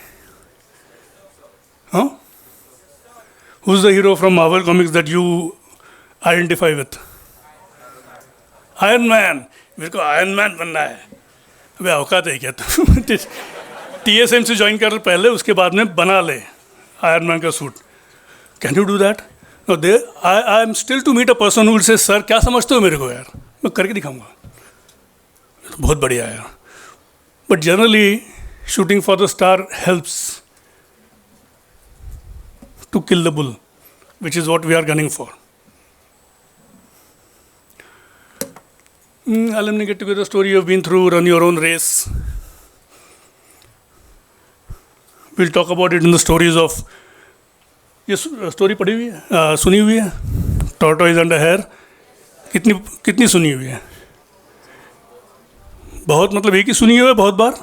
Huh? Who's the hero from Marvel comics that you identify with? Iron Man. मेरे को iron man बनना है. अबे औकात है क्या तुम? TSM से ज्वाइन कर पहले, उसके बाद में बना ले आयरन मैन का सूट. Can you do that? No, they I am still to meet a person who say, sir क्या समझते हो मेरे को यार, मैं करके दिखाऊंगा. बहुत बढ़िया यार. But generally shooting for the star helps to kill the bull, which is what we are gunning for. I'll get together the story you've been through, run your own race. We'll talk about it in the stories of. ये story पढ़ी हुई है, सुनी हुई है, tortoise and hair. कितनी सुनी हुई है? बहुत, मतलब एक ही सुनी हुई है बहुत बार.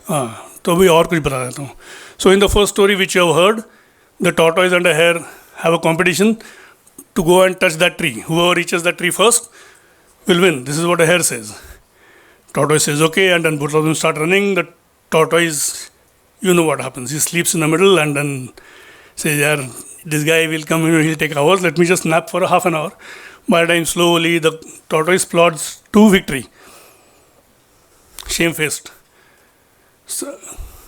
हाँ, तो अभी और कुछ बता देता हूँ. So in the first story which you have heard, the tortoise and hare have a competition to go and touch that tree. Whoever reaches that tree first will win. This is what a hare says. Tortoise says okay, and then both of them start running. The tortoise, you know what happens. He sleeps in the middle and then says, "Yeah, this guy will come in, he'll take hours. Let me just nap for a half an hour." By the time slowly the tortoise plods to victory. Shamefaced. So,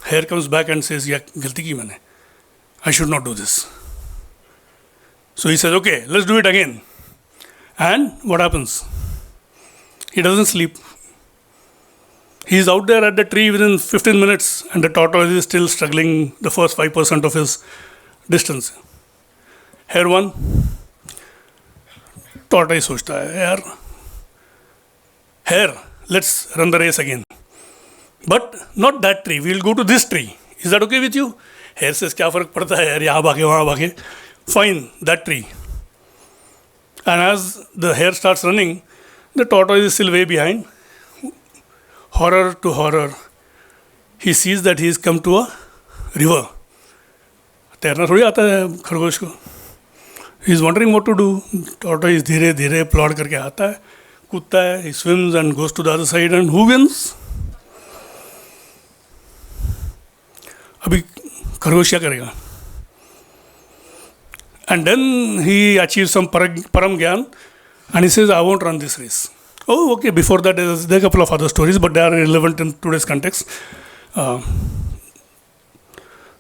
hare comes back and says, "Yeah, galti ki maine. I should not do this." So he says, "Okay, let's do it again." And what happens? He doesn't sleep. He's out there at the tree within 15 minutes, and the tortoise is still struggling the first 5% of his distance. Hare won. Tortoise सोचता है, यार, hare, let's run the race again. But not that tree. We'll go to this tree. Is that okay with you? Hare says, क्या फर्क पड़ता है यार, यहाँ भागे वहाँ भागे. Fine, that tree. And as the hare starts running, the tortoise is still way behind. Horror to horror, he sees that he has come to a river. तैरना थोड़ी आता है खरगोश को. He is wondering what to do. Tortoise धीरे धीरे plot करके आता है, कूदता है, he swims and goes to the other side, and who wins? अभी खरगोश क्या करेगा? And then he achieves some param gyan, and he says, "I won't run this race." Oh, okay. Before that, there are a couple of other stories, but they are relevant in today's context.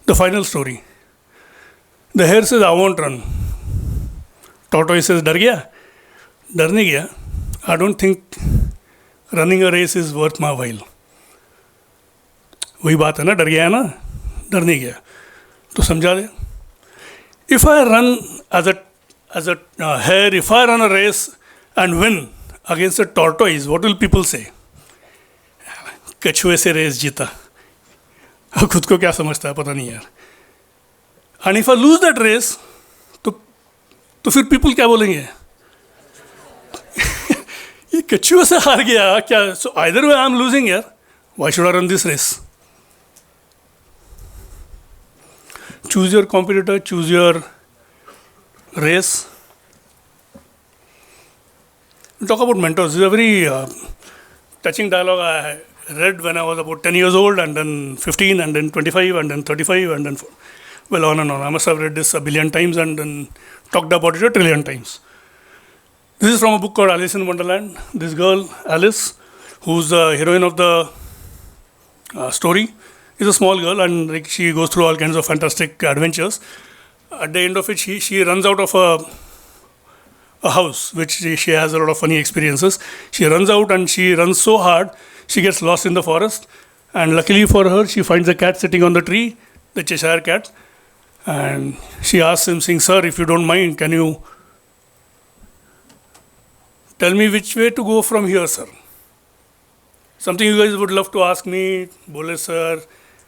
The final story. The hare says, "I won't run." Tortoise says, "डर गया?" डर नहीं गया. I don't think running a race is worth my while. वही बात है ना, डर गया है ना, डर नहीं गया. तो समझा दे. If I run as a hare, if I run a race and win against a tortoise, what will people say? कछुए से रेस जीता. अब खुद को क्या समझता है पता नहीं यार. And if I lose that race, तो फिर people क्या बोलेंगे? ये कच्चू से हार गया क्या? So either way I am losing here. Why should I run this race? Choose your competitor, choose your race. We'll talk about mentors. This is a very touching dialogue I read when I was about 10 years old, and then 15, and then 25, and then 35, and then well, on and on. I must have read this a billion times and then talked about it a trillion times. This is from a book called Alice in Wonderland. This girl, Alice, who's the heroine of the story, is a small girl, and like, she goes through all kinds of fantastic adventures. At the end of it, she runs out of a house, which she has a lot of funny experiences. She runs out and she runs so hard, she gets lost in the forest. And luckily for her, she finds a cat sitting on the tree, the Cheshire cat. And she asks him, saying, "Sir, if you don't mind, can you tell me which way to go from here, sir?" Something you guys would love to ask me. Bole, sir,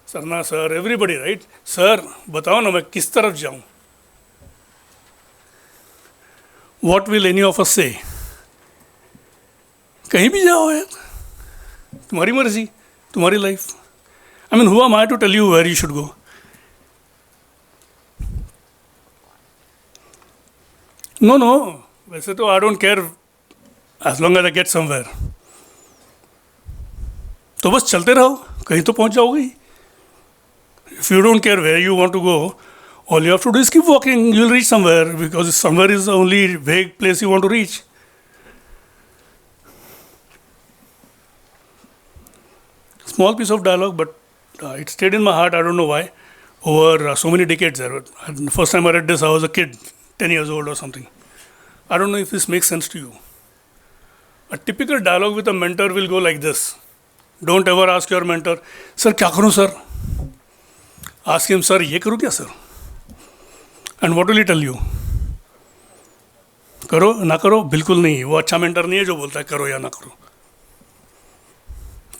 Sarna, sir, everybody, right? Sir, बताओ ना मैं किस तरफ जाऊं? What will any of us say? कहीं भी जाओ यार, तुम्हारी मर्जी, तुम्हारी life. I mean, who am I to tell you where you should go? No, वैसे तो I don't care as long as I get somewhere. तो बस चलते रहो, कहीं तो पहुंच जाओगे ही. If you don't care where you want to go, all you have to do is keep walking. You'll reach somewhere, because somewhere is the only vague place you want to reach. Small piece of dialogue, but it stayed in my heart. I don't know why. Over so many decades. The first time I read this, I was a kid, 10 years old or something. I don't know if this makes sense to you. A typical dialogue with a mentor will go like this. Don't ever ask your mentor, "Sir, क्या करूं sir?" Ask him, "Sir, ये करूं क्या sir?" And what will he tell you? करो ना करो, बिल्कुल नहीं. वो अच्छा मेंटर नहीं है जो बोलता है करो या ना करो.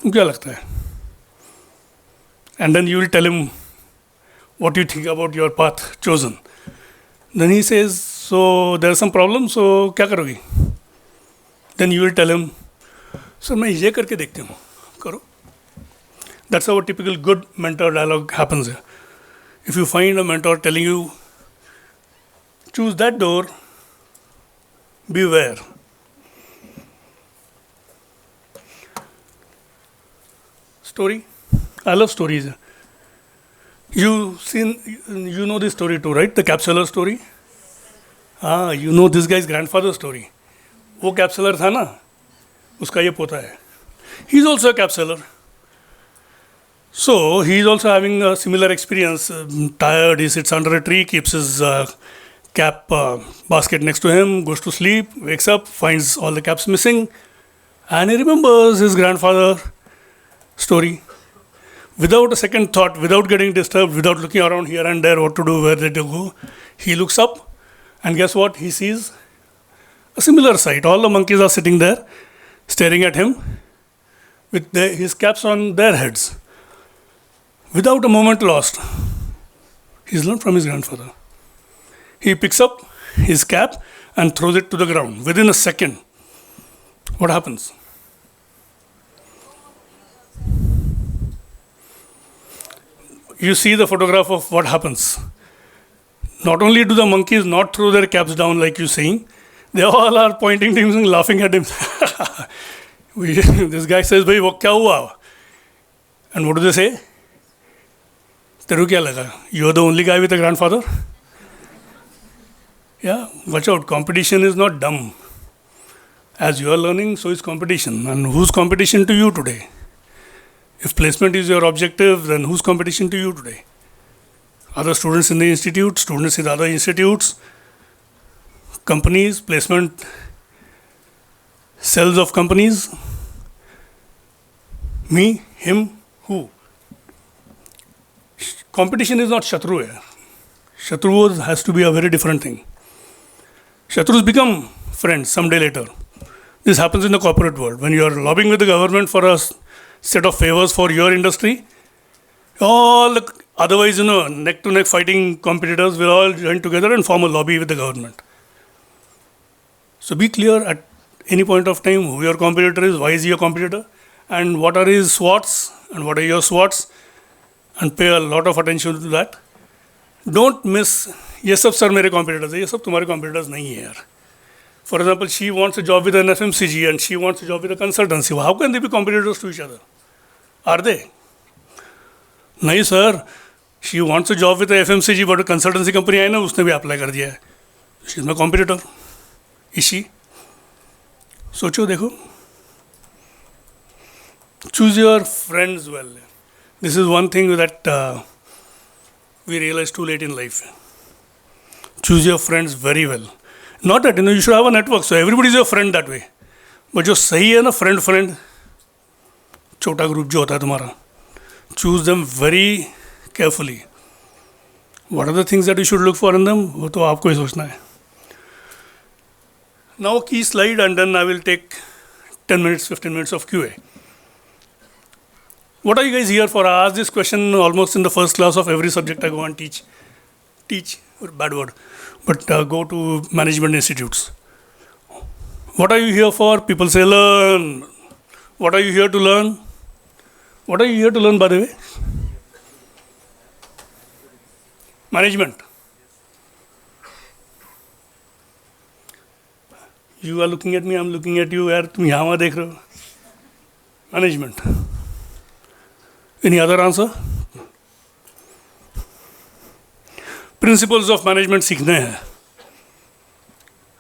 तुम क्या लगता है? And then you will tell him what you think about your path chosen. Then he says, "So there are some problems, so क्या करोगी?" Then you will tell him, "Sir, मैं ये करके देखती हूँ, करो." That's how a typical good mentor dialogue happens here. If you find a mentor telling you, choose that door, beware. Story. I love stories. You know this story too, right? The capsular story. You know this guy's grandfather's story. वो capsular था ना, उसका ये पोता है. He's also a capsular. So he's also having a similar experience. Tired, he sits under a tree, keeps his cap basket next to him, goes to sleep, wakes up, finds all the caps missing, and he remembers his grandfather's story. Without a second thought, without getting disturbed, without looking around here and there, what to do, where they to go, he looks up, and guess what? He sees a similar sight. All the monkeys are sitting there, staring at him, with his caps on their heads. Without a moment lost, he's learned from his grandfather. He picks up his cap and throws it to the ground. Within a second, what happens? You see the photograph of what happens. Not only do the monkeys not throw their caps down like you're saying, they all are pointing to him and laughing at him. This guy says, "Bhai, wo kya hua?" And what do they say? "Teru kya laga? You're the only guy with a grandfather?" Yeah, watch out. Competition is not dumb. As you are learning, so is competition. And who's competition to you today? If placement is your objective, then who's competition to you today? Other students in the institute, students in other institutes, companies, placement cells of companies, me, him, who? Competition is not Shatru here. Shatru has to be a very different thing. Shatrus become friends someday later. This happens in the corporate world. When you are lobbying with the government for a set of favors for your industry, all the otherwise, neck to neck fighting competitors will all join together and form a lobby with the government. So be clear any point of time who your competitor is, why is he your competitor, and what are his SWOTs and what are your SWOTs, and pay a lot of attention to that. Don't miss, ये सब sir मेरे competitors है, ये सब तुम्हारे competitors नहीं है यार. For example, she wants a job with an FMCG and she wants a job with a consultancy. How can they be competitors to each other? Are they? नहीं sir, she wants a job with a FMCG but a consultancy company आई ना, उसने भी apply कर दिया है. She is my competitor. Is she? सोचो देखो. Choose your friends well. This is one thing that we realize too late in life. Choose your friends very well. Not that you should have a network, so everybody is your friend that way. But जो सही है ना friend, छोटा group जो होता है तुम्हारा, choose them very carefully. What are the things that you should look for in them? वो तो आपको ही सोचना है. Now key slide and then I will take 10 minutes, 15 minutes of QA. What are you guys here for? I ask this question almost in the first class of every subject I go and teach. Teach, bad word, but go to management institutes. What are you here for? People say learn. What are you here to learn? What are you here to learn, by the way? Management. You are looking at me, I'm looking at you. यार तुम यहाँ वहाँ देख रहे हो. Management. Any other answer? Principles of management सीखने हैं.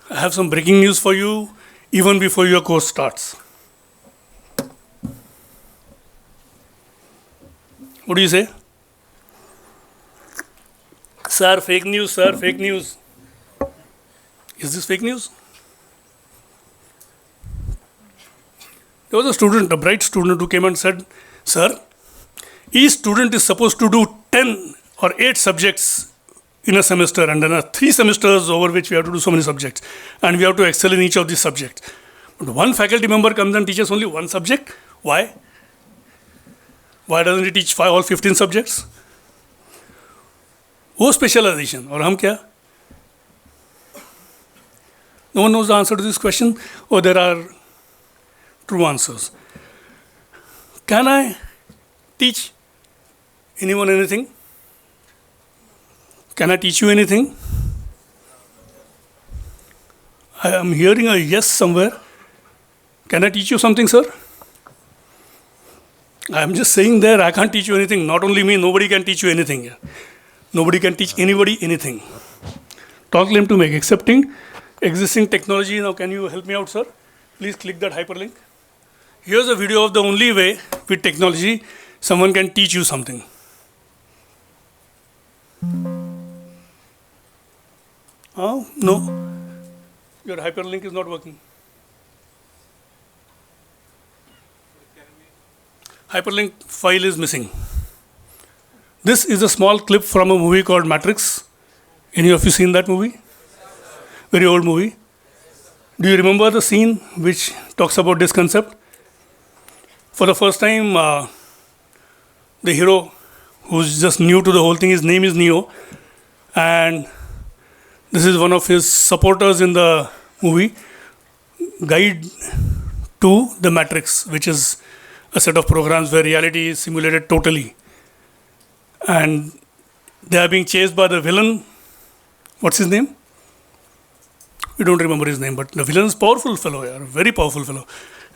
I have some breaking news for you even before your course starts. What do you say? Sir, fake news, sir, fake news. Is this fake news? There was a student, a bright student who came and said, sir, each student is supposed to do 10 or 8 subjects in a semester, and then 3 semesters over which we have to do so many subjects, and we have to excel in each of these subjects. But one faculty member comes and teaches only one subject. Why? Why doesn't he teach all 15 subjects? वो specialization. और हम क्या? No one knows the answer to this question, or there are true answers. Can I teach anyone anything? Can I teach you anything? I am hearing a yes somewhere. Can I teach you something, sir? I am just saying there, I can't teach you anything. Not only me, nobody can teach you anything. Nobody can teach anybody anything. Talk claim to make. Accepting existing technology. Now, can you help me out, sir? Please click that hyperlink. Here's a video of the only way with technology someone can teach you something. Oh, no. Your hyperlink is not working. Hyperlink file is missing. This is a small clip from a movie called Matrix. Any of you seen that movie? Very old movie. Do you remember the scene which talks about this concept? For the first time, the hero, who's just new to the whole thing, his name is Neo, and this is one of his supporters in the movie, guide to the Matrix, which is a set of programs where reality is simulated totally. And they are being chased by the villain. What's his name? We don't remember his name, but the villain is a powerful fellow, yeah, very powerful fellow.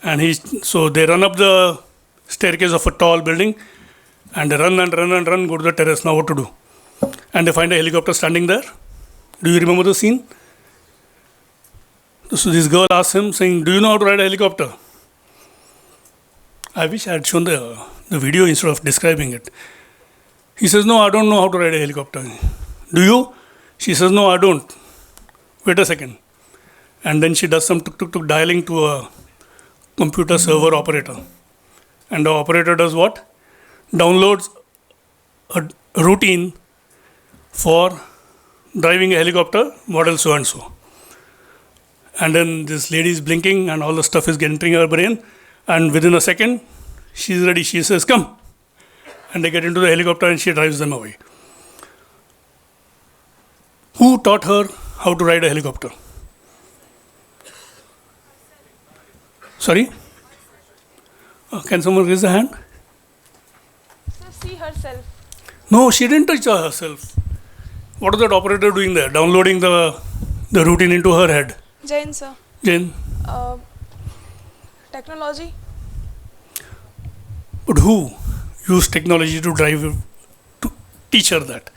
And so they run up the staircase of a tall building, and they run and run and run, go to the terrace. Now what to do? And they find a helicopter standing there. Do you remember the scene? So this girl asks him, saying, do you know how to ride a helicopter? I wish I had shown the video instead of describing it. He says, no, I don't know how to ride a helicopter. Do you? She says, no, I don't. Wait a second. And then she does some tuk dialing to a computer server operator. And the operator does what? Downloads a routine for driving a helicopter, model so and so. And then this lady is blinking and all the stuff is entering her brain. And within a second, she's ready. She says, come. And they get into the helicopter and she drives them away. Who taught her how to ride a helicopter? Sorry? Can someone raise a hand? So see herself. No, she didn't touch herself. What is that operator doing there? Downloading the routine into her head. Jain sir. Jane, Technology. but who used technology to teach her that?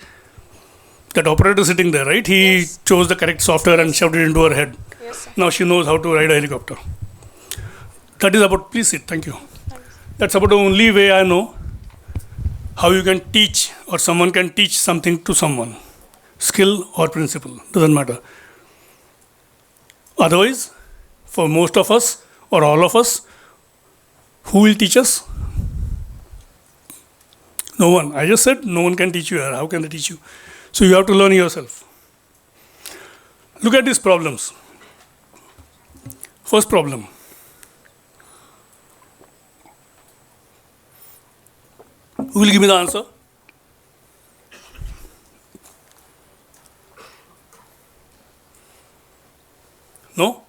That operator sitting there, right? He Yes. chose the correct software and shoved it into her head. Yes sir. Now she knows how to ride a helicopter. That is about, please sit, thank you. That's about the only way I know how you can teach or someone can teach something to someone. Skill or principle, doesn't matter. Otherwise, for most of us or all of us, who will teach us? No one. I just said no one can teach you here. How can they teach you? So you have to learn yourself. Look at these problems. First problem. Who will give me the answer? No?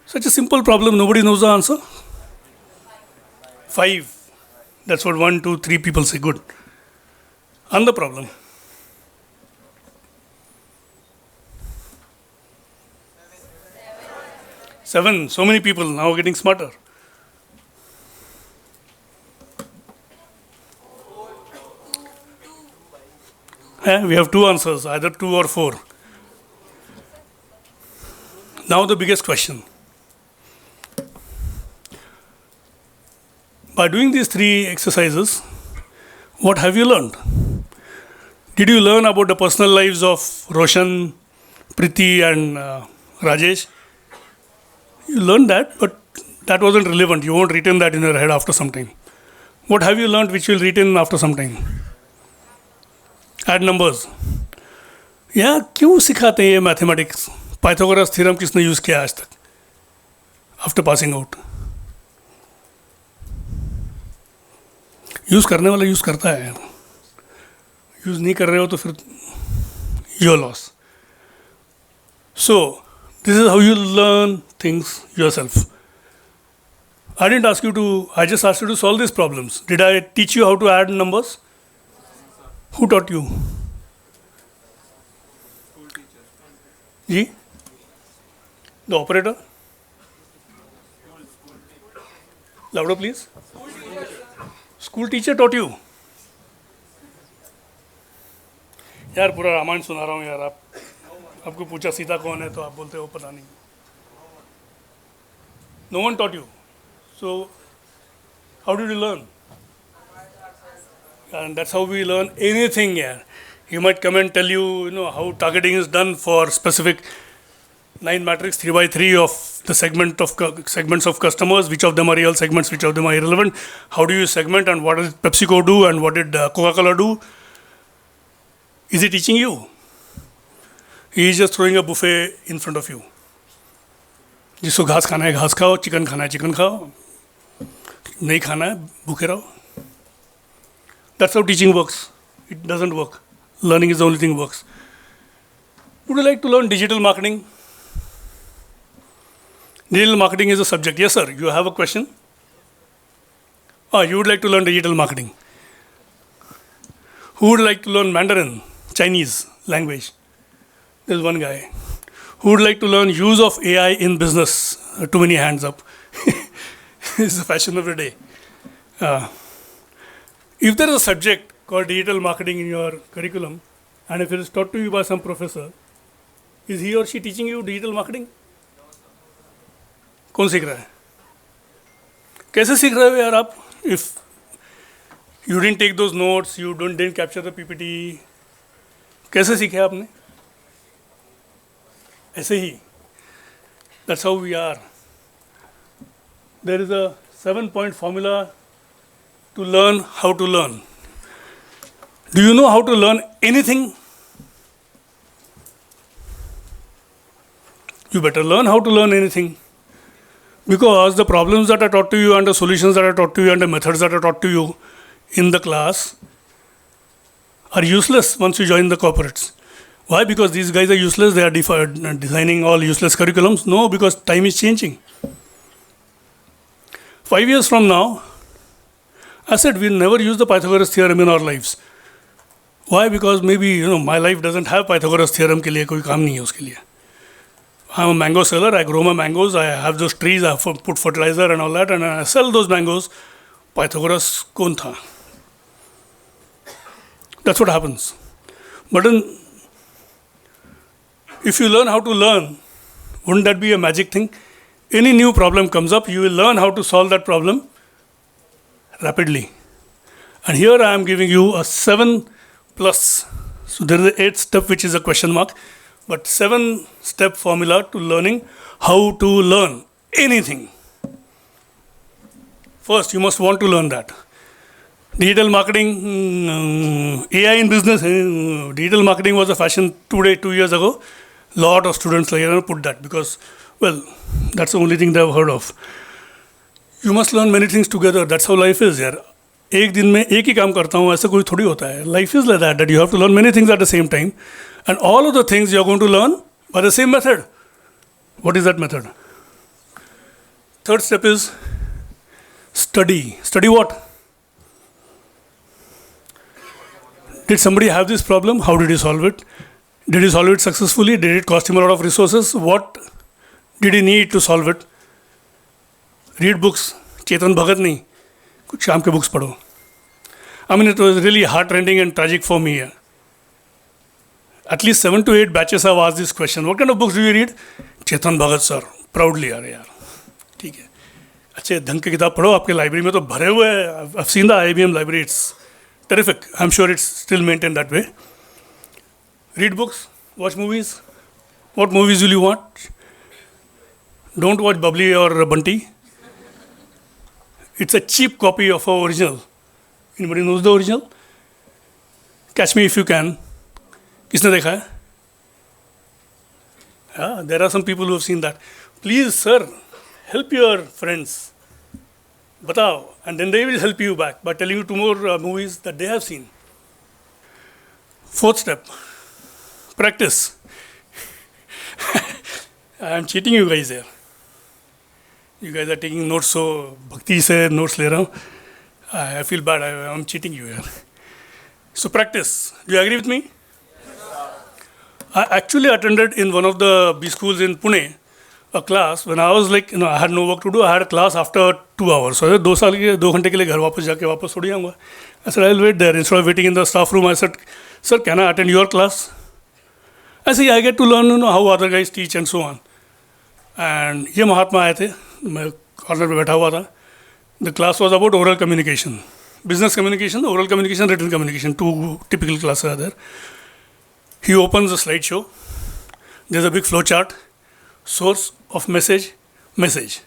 Such a simple problem, nobody knows the answer? 5. That's what 1, 2, 3 people say. Good. And the problem. 7. So many people now getting smarter. We have 2 answers, either 2 or 4. Now the biggest question. By doing these 3 exercises, what have you learned? Did you learn about the personal lives of Roshan, Priti and Rajesh? You learned that, but that wasn't relevant. You won't retain that in your head after some time. What have you learned which you will retain after some time? Add numbers. या क्यों सिखाते हैं ये mathematics? Pythagoras theorem किसने use किया आज तक after passing out? Use करने वाला यूज़ करता है, यूज़ नहीं कर रहे हो तो फिर your loss. So this is how you learn things yourself. I didn't ask you to, I just asked you to solve these problems. Did I teach you how to add numbers? Who taught you? Ji? The operator? Louder please. School teacher taught you? यार पूरा रामायण सुना रहा हूँ यार. आपको पूछा सीता कौन है तो आप बोलते हो पता नहीं. No one taught you. So, how did you learn? And that's how we learn anything here. He might come and tell you, how targeting is done for specific 9 matrix 3 by 3 of the segments of customers. Which of them are real segments, which of them are irrelevant? How do you segment and what did PepsiCo do and what did Coca-Cola do? Is he teaching you? He is just throwing a buffet in front of you. जिसको घास खाना है घास खाओ, chicken खाना है chicken खाओ, नहीं खाना है भूखे रहो. That's how teaching works. It doesn't work. Learning is the only thing works. Would you like to learn digital marketing? Digital marketing is a subject. Yes, sir. You have a question? You would like to learn digital marketing. Who would like to learn Mandarin, Chinese language? There's one guy. Who would like to learn use of AI in business? Too many hands up. It's the fashion of the day. If there is a subject called digital marketing in your curriculum, and if it is taught to you by some professor, is he or she teaching you digital marketing? कौन सीख रहा है? कैसे सीख रहे हो यार आप? If you didn't take those notes, you didn't capture the PPT, कैसे सीखे आपने? ऐसे ही. That's how we are. There is a 7-point formula to learn how to learn. Do you know how to learn anything? You better learn how to learn anything. Because the problems that are taught to you and the solutions that are taught to you and the methods that are taught to you in the class are useless once you join the corporates. Why? Because these guys are useless. They are designing all useless curriculums. No, because time is changing. 5 years from now, I said we'll never use the Pythagoras theorem in our lives. Why? Because maybe my life doesn't have Pythagoras theorem के लिए कोई काम नहीं है उसके लिए. I'm a mango seller. I grow my mangoes. I have those trees. I put fertilizer and all that, and I sell those mangoes. Pythagoras कौन था? That's what happens. But then, if you learn how to learn, wouldn't that be a magic thing? Any new problem comes up, you will learn how to solve that problem rapidly. And here I am giving you a 7 plus. So there is an 8 step which is a question mark, but 7 step formula to learning how to learn anything. First, you must want to learn that. Digital marketing, AI in business, digital marketing was a fashion 2 years ago. Lot of students put that because, well, that's the only thing they have heard of. You must learn many things together. That's how life is, यार. एक दिन में एक ही काम करता हूँ ऐसा कोई थोड़ी होता है. Life is like that you have to learn many things at the same time, and all of the things you are going to learn by the same method. What is that method? Third step is study. Study what? Did somebody have this problem? How did he solve it? Did he solve it successfully? Did it cost him a lot of resources? What did he need to solve it? Read books. Chetan Bhagat नहीं. कुछ शाम के books पढ़ो. I mean, it was really heart-rending and tragic for me. At least 7 to 8 batches have asked this question. What kind of books do you read? Chetan Bhagat sir. Proudly यार. ठीक है. अच्छे ढंग की किताब पढ़ो. आपके लाइब्रेरी में तो भरे हुए हैं. I've seen the IIEBM library. It's terrific. I'm sure it's still maintained that way. Read books. Watch movies. What movies will you watch? Don't watch Bubbly or Bunty. It's a cheap copy of our original. Anybody knows the original? Catch Me If You Can. किसने देखा है? Yeah, there are some people who have seen that. Please, sir, help your friends. Batao, and then they will help you back by telling you 2 more movies that they have seen. Fourth step, practice. I am cheating you guys here. You guys are taking notes, so bhakti se notes le raha hu. I feel bad. I am cheating you here. So practice. Do you agree with me? I actually attended in one of the B schools in Pune a class when I was like, I had no work to do. I had a class after 2 hours. So 2 घंटे के लिए घर वापस जाके वापस थोड़ी आऊँगा. I said, I'll wait there. Instead of waiting in the staff room, I said, sir, can I attend your class? I said, I get to learn how other guys teach and so on. And ये महात्मा आए थे. मैं corner पे बैठा हुआ था. The class was about oral communication. Business communication, oral communication, written communication. 2 typical classes are there. He opens the slideshow. There's a big flow chart. Source of message, message.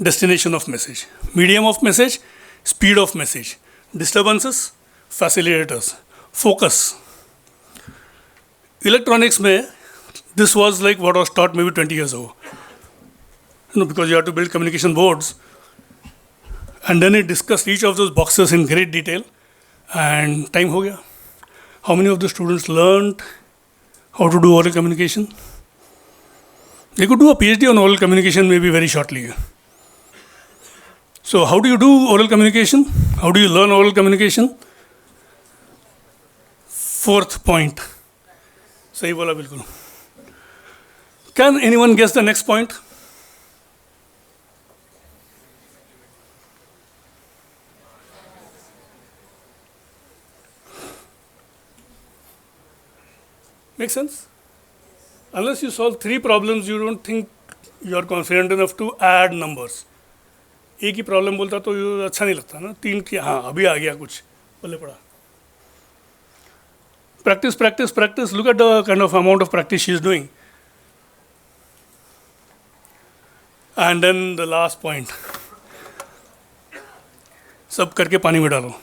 Destination of message. Medium of message, speed of message. Disturbances, facilitators. Focus. Electronics में, this was like what was taught maybe 20 years ago. Because you have to build communication boards. And then it discussed each of those boxes in great detail. And time हो गया. How many of the students learned how to do oral communication? They could do a PhD on oral communication maybe very shortly. So how do you do oral communication? How do you learn oral communication? Fourth point. सही बोला बिल्कुल. Can anyone guess the next point? Make sense? Unless you solve 3 problems, you don't think you are confident enough to add numbers. एक ही problem बोलता तो अच्छा नहीं लगता ना. 3 की हाँ अभी आ गया कुछ पल्ले पड़ा. Practice, practice, practice. Look at the kind of amount of practice she is doing. And then the last point. सब करके पानी में डालो.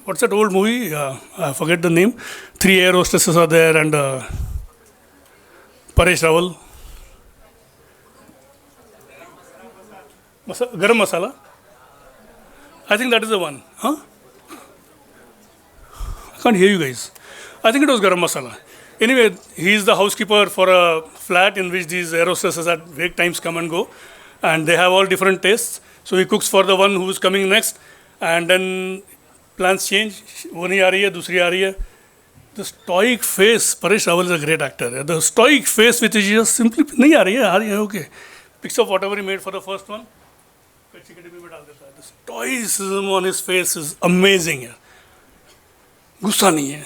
What's that old movie? I forget the name. 3 air hostesses are there and Paresh Rawal. Garam masala. I think that is the one. Huh? I can't hear you guys. I think it was garam masala. Anyway, he is the housekeeper for a flat in which these air hostesses at break times come and go. And they have all different tastes. So he cooks for the one who is coming next, and then plans change. वो नहीं आ रही है, दूसरी आ रही है. The stoic face, Paresh Rawal is a great actor. The stoic face which is just simply नहीं आ रही है, okay. Picks up whatever he made for the first one. The stoicism on his face is amazing. यार. गुस्सा नहीं है,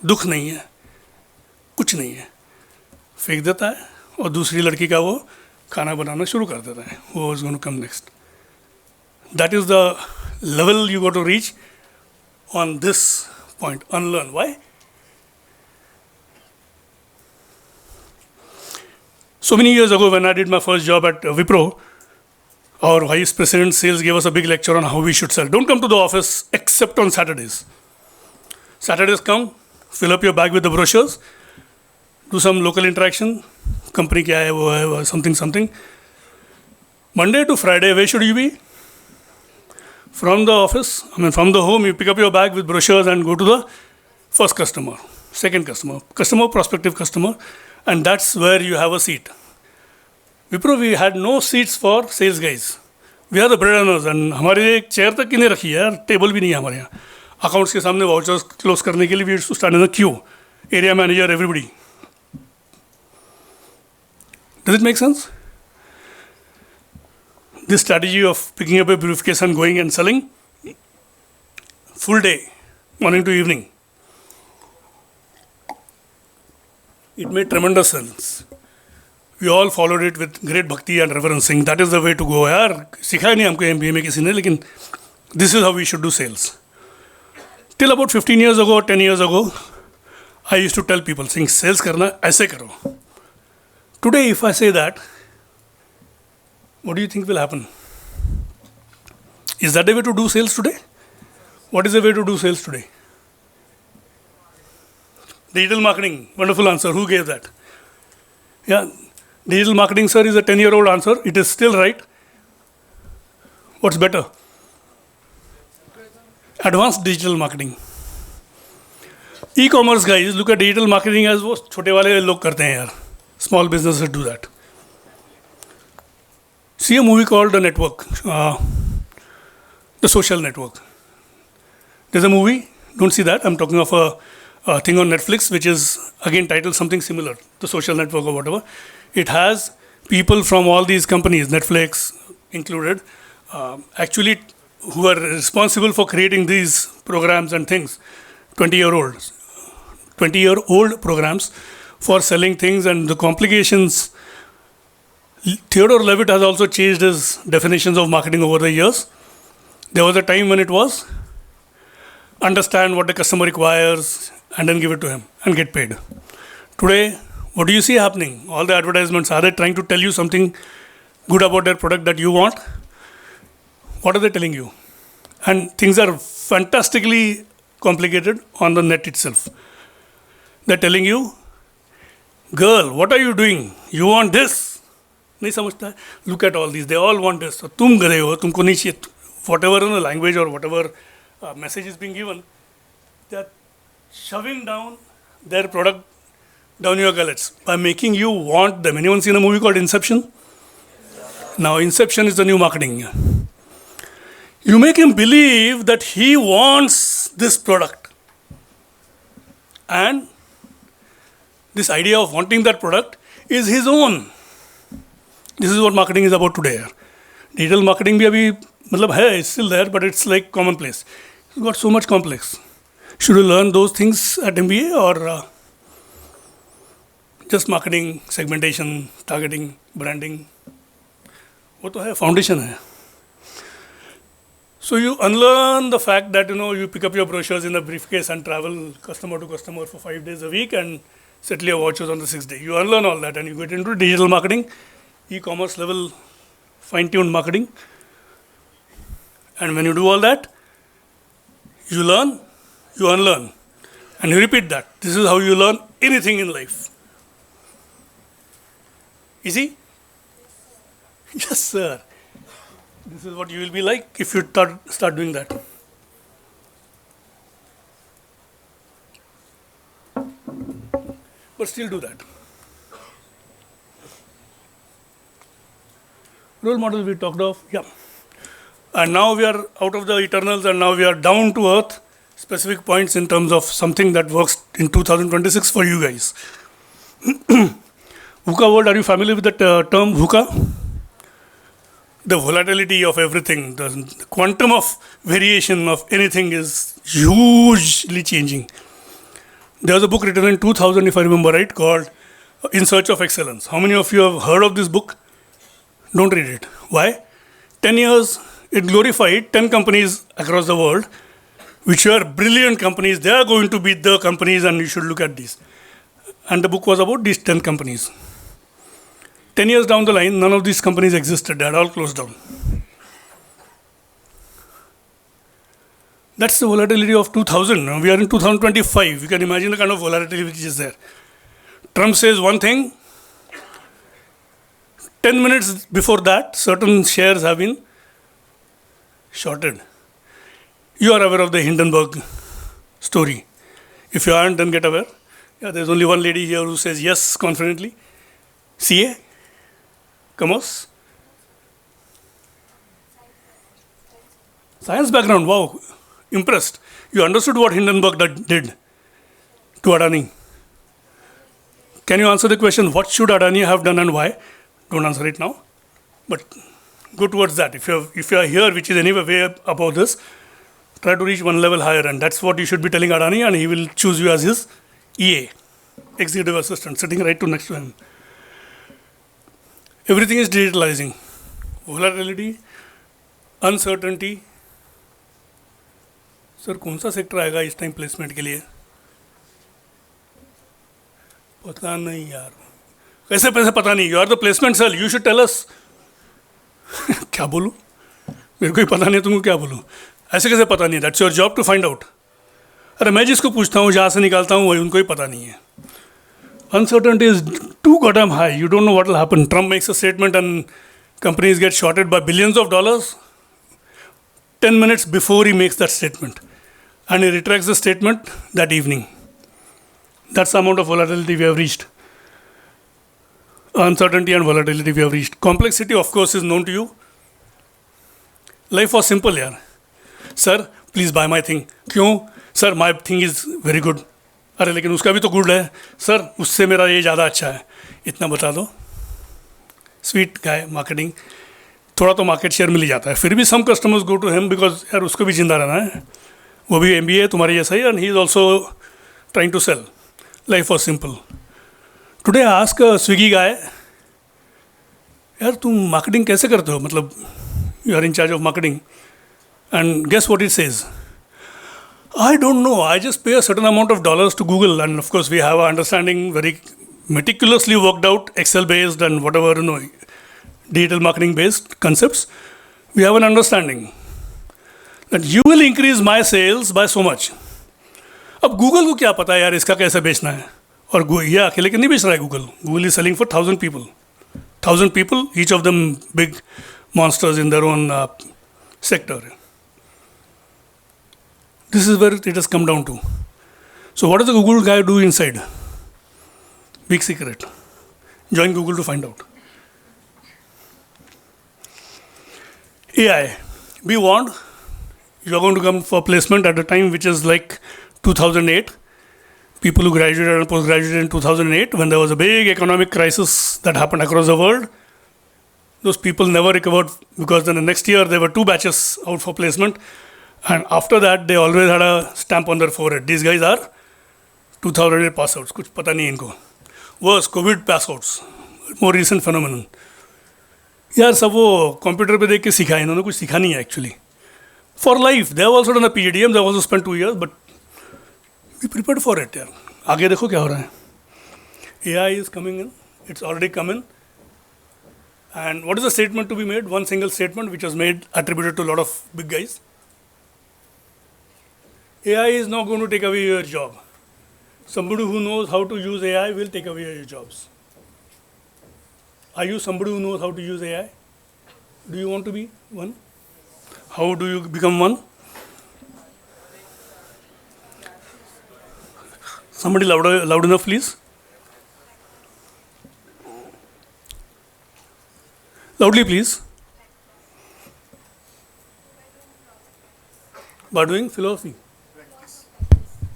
दुख नहीं है, कुछ नहीं है. फेंक देता है और दूसरी लड़की का वो खाना बनाना शुरू कर देता है. Who is going to come next? That is the level you got to reach on this point. Unlearn. Why? So many years ago, when I did my first job at Wipro, our vice president sales gave us a big lecture on how we should sell. Don't come to the office except on Saturdays. Saturdays come, fill up your bag with the brochures, do some local interaction. Company kya hai, wo hai, something, something. Monday to Friday, where should you be? From the office, from the home, you pick up your bag with brochures and go to the first customer, second customer, prospective customer, and that's where you have a seat. Wipro, we had no seats for sales guys. We are the bread earners, and हमारे एक chair तक किन्हें रखी है यार, table भी नहीं है हमारे यहाँ. Accounts के सामने vouchers close करने के लिए we used to stand in the queue. Area manager, everybody. Does it make sense? This strategy of picking up a briefcase and going and selling, full day, morning to evening, it made tremendous sense. We all followed it with great bhakti and reverencing. That is the way to go. यार सिखाया नहीं हमको MBA में किसी ने, लेकिन this is how we should do sales. Till about 15 years ago, 10 years ago, I used to tell people, saying sales करना ऐसे करो. Today, if I say that, what do you think will happen? Is that the way to do sales today? What is the way to do sales today? Digital marketing, wonderful answer. Who gave that? Yeah, digital marketing, sir, is a 10-year-old answer. It is still right. What's better? Advanced digital marketing. E-commerce guys look at digital marketing as वो छोटे वाले लोग करते हैं यार. Small businesses do that. See a movie called The Network, The Social Network. There's a movie, don't see that. I'm talking of a thing on Netflix, which is again titled something similar, The Social Network or whatever. It has people from all these companies, Netflix included, actually who are responsible for creating these programs and things, 20-year-old programs for selling things and the complications. Theodore Levitt has also changed his definitions of marketing over the years. There was a time when it was understand what the customer requires and then give it to him and get paid. Today, what do you see happening? All the advertisements, are they trying to tell you something good about their product that you want? What are they telling you? And things are fantastically complicated on the net itself. They're telling you, girl, what are you doing? You want this? नहीं समझता है. Look at all these. They all want this. So तुम गधे हो, तुमको नहीं चाहिए. Whatever in the language or whatever message is being given, they are shoving down their product down your gullets by making you want them. Anyone seen a movie called Inception? Now Inception is the new marketing. You make him believe that he wants this product. And this idea of wanting that product is his own. This is what marketing is about today. Digital marketing भी अभी मतलब है, it's still there, but it's like commonplace. It's got so much complex. Should you learn those things at MBA or just marketing, segmentation, targeting, branding? वो तो है, foundation है. So you unlearn the fact that you pick up your brochures in a briefcase and travel customer to customer for 5 days a week and settle your vouchers on the 6th day. You unlearn all that and you get into digital marketing, e-commerce level, fine-tuned marketing. And when you do all that, you learn, you unlearn, and you repeat that. This is how you learn anything in life. Easy? Yes, sir. This is what you will be like if you start doing that. But still do that. Role model we talked of, yeah. And now we are out of the eternals and now we are down to earth, specific points in terms of something that works in 2026 for you guys. VUCA world, are you familiar with that term VUCA? The volatility of everything, the quantum of variation of anything is hugely changing. There was a book written in 2000, if I remember right, called In Search of Excellence. How many of you have heard of this book? Don't read it. Why? 10 years, it glorified 10 companies across the world, which were brilliant companies. They are going to be the companies and you should look at these. And the book was about these 10 companies. 10 years down the line, none of these companies existed. They had all closed down. That's the volatility of 2000. Now we are in 2025. You can imagine the kind of volatility which is there. Trump says one thing. 10 minutes before that, certain shares have been shorted. You are aware of the Hindenburg story. If you aren't, then get aware. Yeah, there's only one lady here who says yes confidently. CA? Commerce? Science background, wow. Impressed. You understood what Hindenburg did to Adani. Can you answer the question, what should Adani have done and why? Don't answer it now. But go towards that. If you are here, which is anyway way above this, try to reach one level higher. And that's what you should be telling Adani, and he will choose you as his EA, executive assistant, sitting right next to him. Everything is digitalizing. Volatility, uncertainty. Sir कौन सा sector आएगा इस time placement के लिए? पता नहीं यार. कैसे पता नहीं? You are the placement cell, you should tell us. क्या बोलूँ? मेरे को ही पता नहीं, तुमको क्या बोलूँ? ऐसे कैसे पता नहीं? That's your job to find out. अरे मैं जिसको पूछता हूँ, जहाँ से निकालता हूँ, वही उनको ही पता नहीं है. Uncertainty is too goddamn high. You don't know what will happen. Trump makes a statement and companies get shorted by billions of dollars 10 minutes before he makes that statement. And he retracts the statement that evening. That's the amount of volatility we have reached. Uncertainty and volatility we have reached. Complexity, of course, is known to you. Life was simple, yaar. Sir, please buy my thing. क्यों? Sir, my thing is very good. अरे लेकिन उसका भी तो good है. Sir उससे मेरा ये ज़्यादा अच्छा है. इतना बता दो. Sweet guy marketing. थोड़ा तो मार्केट शेयर मिल ही जाता है. फिर भी some customers go to him because यार उसको भी जिंदा रहना है. वो भी MBA तुम्हारे जैसा ही, and he is also trying to sell. Life was simple. Today ask Swiggy guy, यार तुम मार्केटिंग कैसे करते हो? मतलब you are in charge of marketing. And guess what it says? I don't know. I just pay a certain amount of dollars to Google, and of course we have our understanding very meticulously worked out, Excel based and whatever, digital marketing based concepts. We have an understanding that you will increase my sales by so much. अब Google को क्या पता है यार इसका कैसे बेचना है? और ये अकेले के नहीं बेच रहा है Google. Google is selling for 1,000 people. 1,000 people, each of them big monsters in their own sector. This is where it has come down to. So what does the Google guy do inside? Big secret. Join Google to find out. AI. Be warned, you are going to come for placement at a time which is like 2008. People who graduated and post-graduated in 2008, when there was a big economic crisis that happened across the world, those people never recovered because then the next year there were 2 batches out for placement. And after that, they always had a stamp on their forehead. These guys are 2008 pass-outs. कुछ पता नहीं इनको. Worse, COVID pass-outs. More recent phenomenon. यार सब वो computer पे देख के सीखा है. इन्होंने कुछ सीखा नहीं है actually. For life, they have also done a PGDM. They have also spent 2 years, but be prepared for it यार. आगे देखो क्या हो रहा है. AI is coming in. It's already come in. And what is the statement to be made? One single statement which was made, attributed to a lot of big guys. AI is not going to take away your job. Somebody who knows how to use AI will take away your jobs. Are you somebody who knows how to use AI? Do you want to be one? How do you become one? Somebody loud enough, please. Loudly, please. By doing philosophy.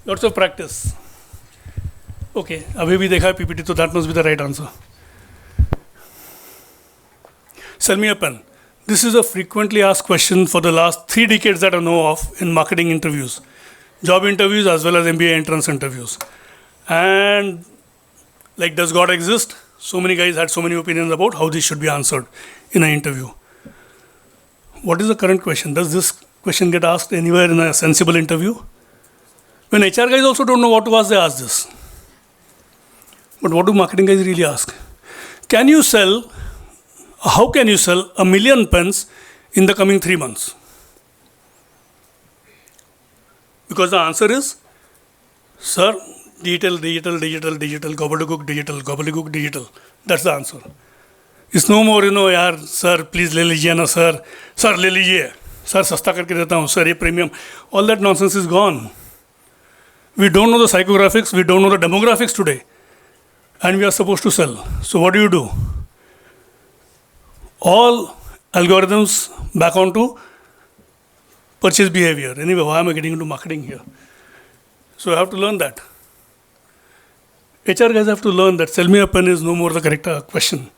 Lots of practice. Okay, abhi bhi dekha hai PPT, so that must be the right answer. Sell me a pen. This is a frequently asked question for the last 3 decades that I know of in marketing interviews, job interviews as well as MBA entrance interviews. And like, does God exist? So many guys had so many opinions about how this should be answered in an interview. What is the current question? Does this question get asked anywhere in a sensible interview? When HR guys also don't know what to ask, they ask this. But what do marketing guys really ask? How can you sell 1 million pens in the coming 3 months? Because the answer is, sir, digital, gobbledygook, digital. That's the answer. It's no more, yaar, sir, please le lijiye na, sir, le lijiye, sir, sasta karke deta hu, sir, ye premium. All that nonsense is gone. We don't know the psychographics, we don't know the demographics today, and we are supposed to sell. So what do? All algorithms back onto purchase behavior. Anyway, why am I getting into marketing here? So I have to learn that. HR guys have to learn that sell me a pen is no more the correct question.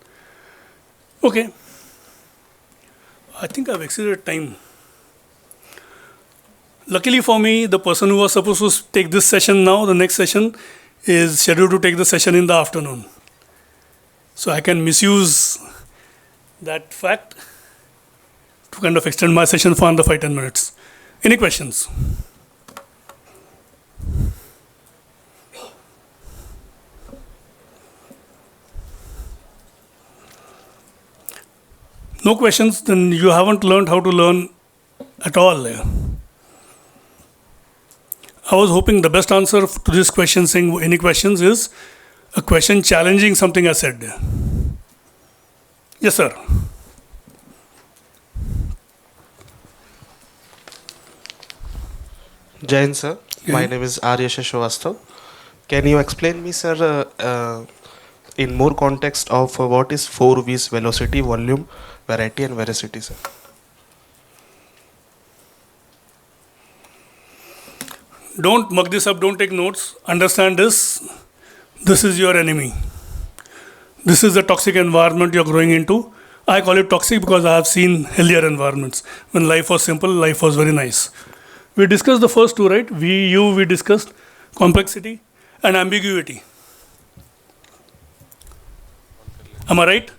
Okay. I think I've exceeded time. Luckily for me, the person who was supposed to take this session now, the next session, is scheduled to take the session in the afternoon. So I can misuse that fact to kind of extend my session for another 5-10 minutes. Any questions? No questions, then you haven't learned how to learn at all. I was hoping the best answer to this question, saying any questions, is a question challenging something I said. Yes, sir. Jain sir, my Yeah. name is Arya Shashwasthav. Can you explain me, sir, in more context of what is 4 V's: velocity, volume, variety, and veracity, sir? Don't mug this up, don't take notes. Understand this. This is your enemy. This is the toxic environment you're growing into. I call it toxic because I have seen healthier environments. When life was simple, life was very nice. We discussed the first two, right? We discussed complexity and ambiguity. Am I right?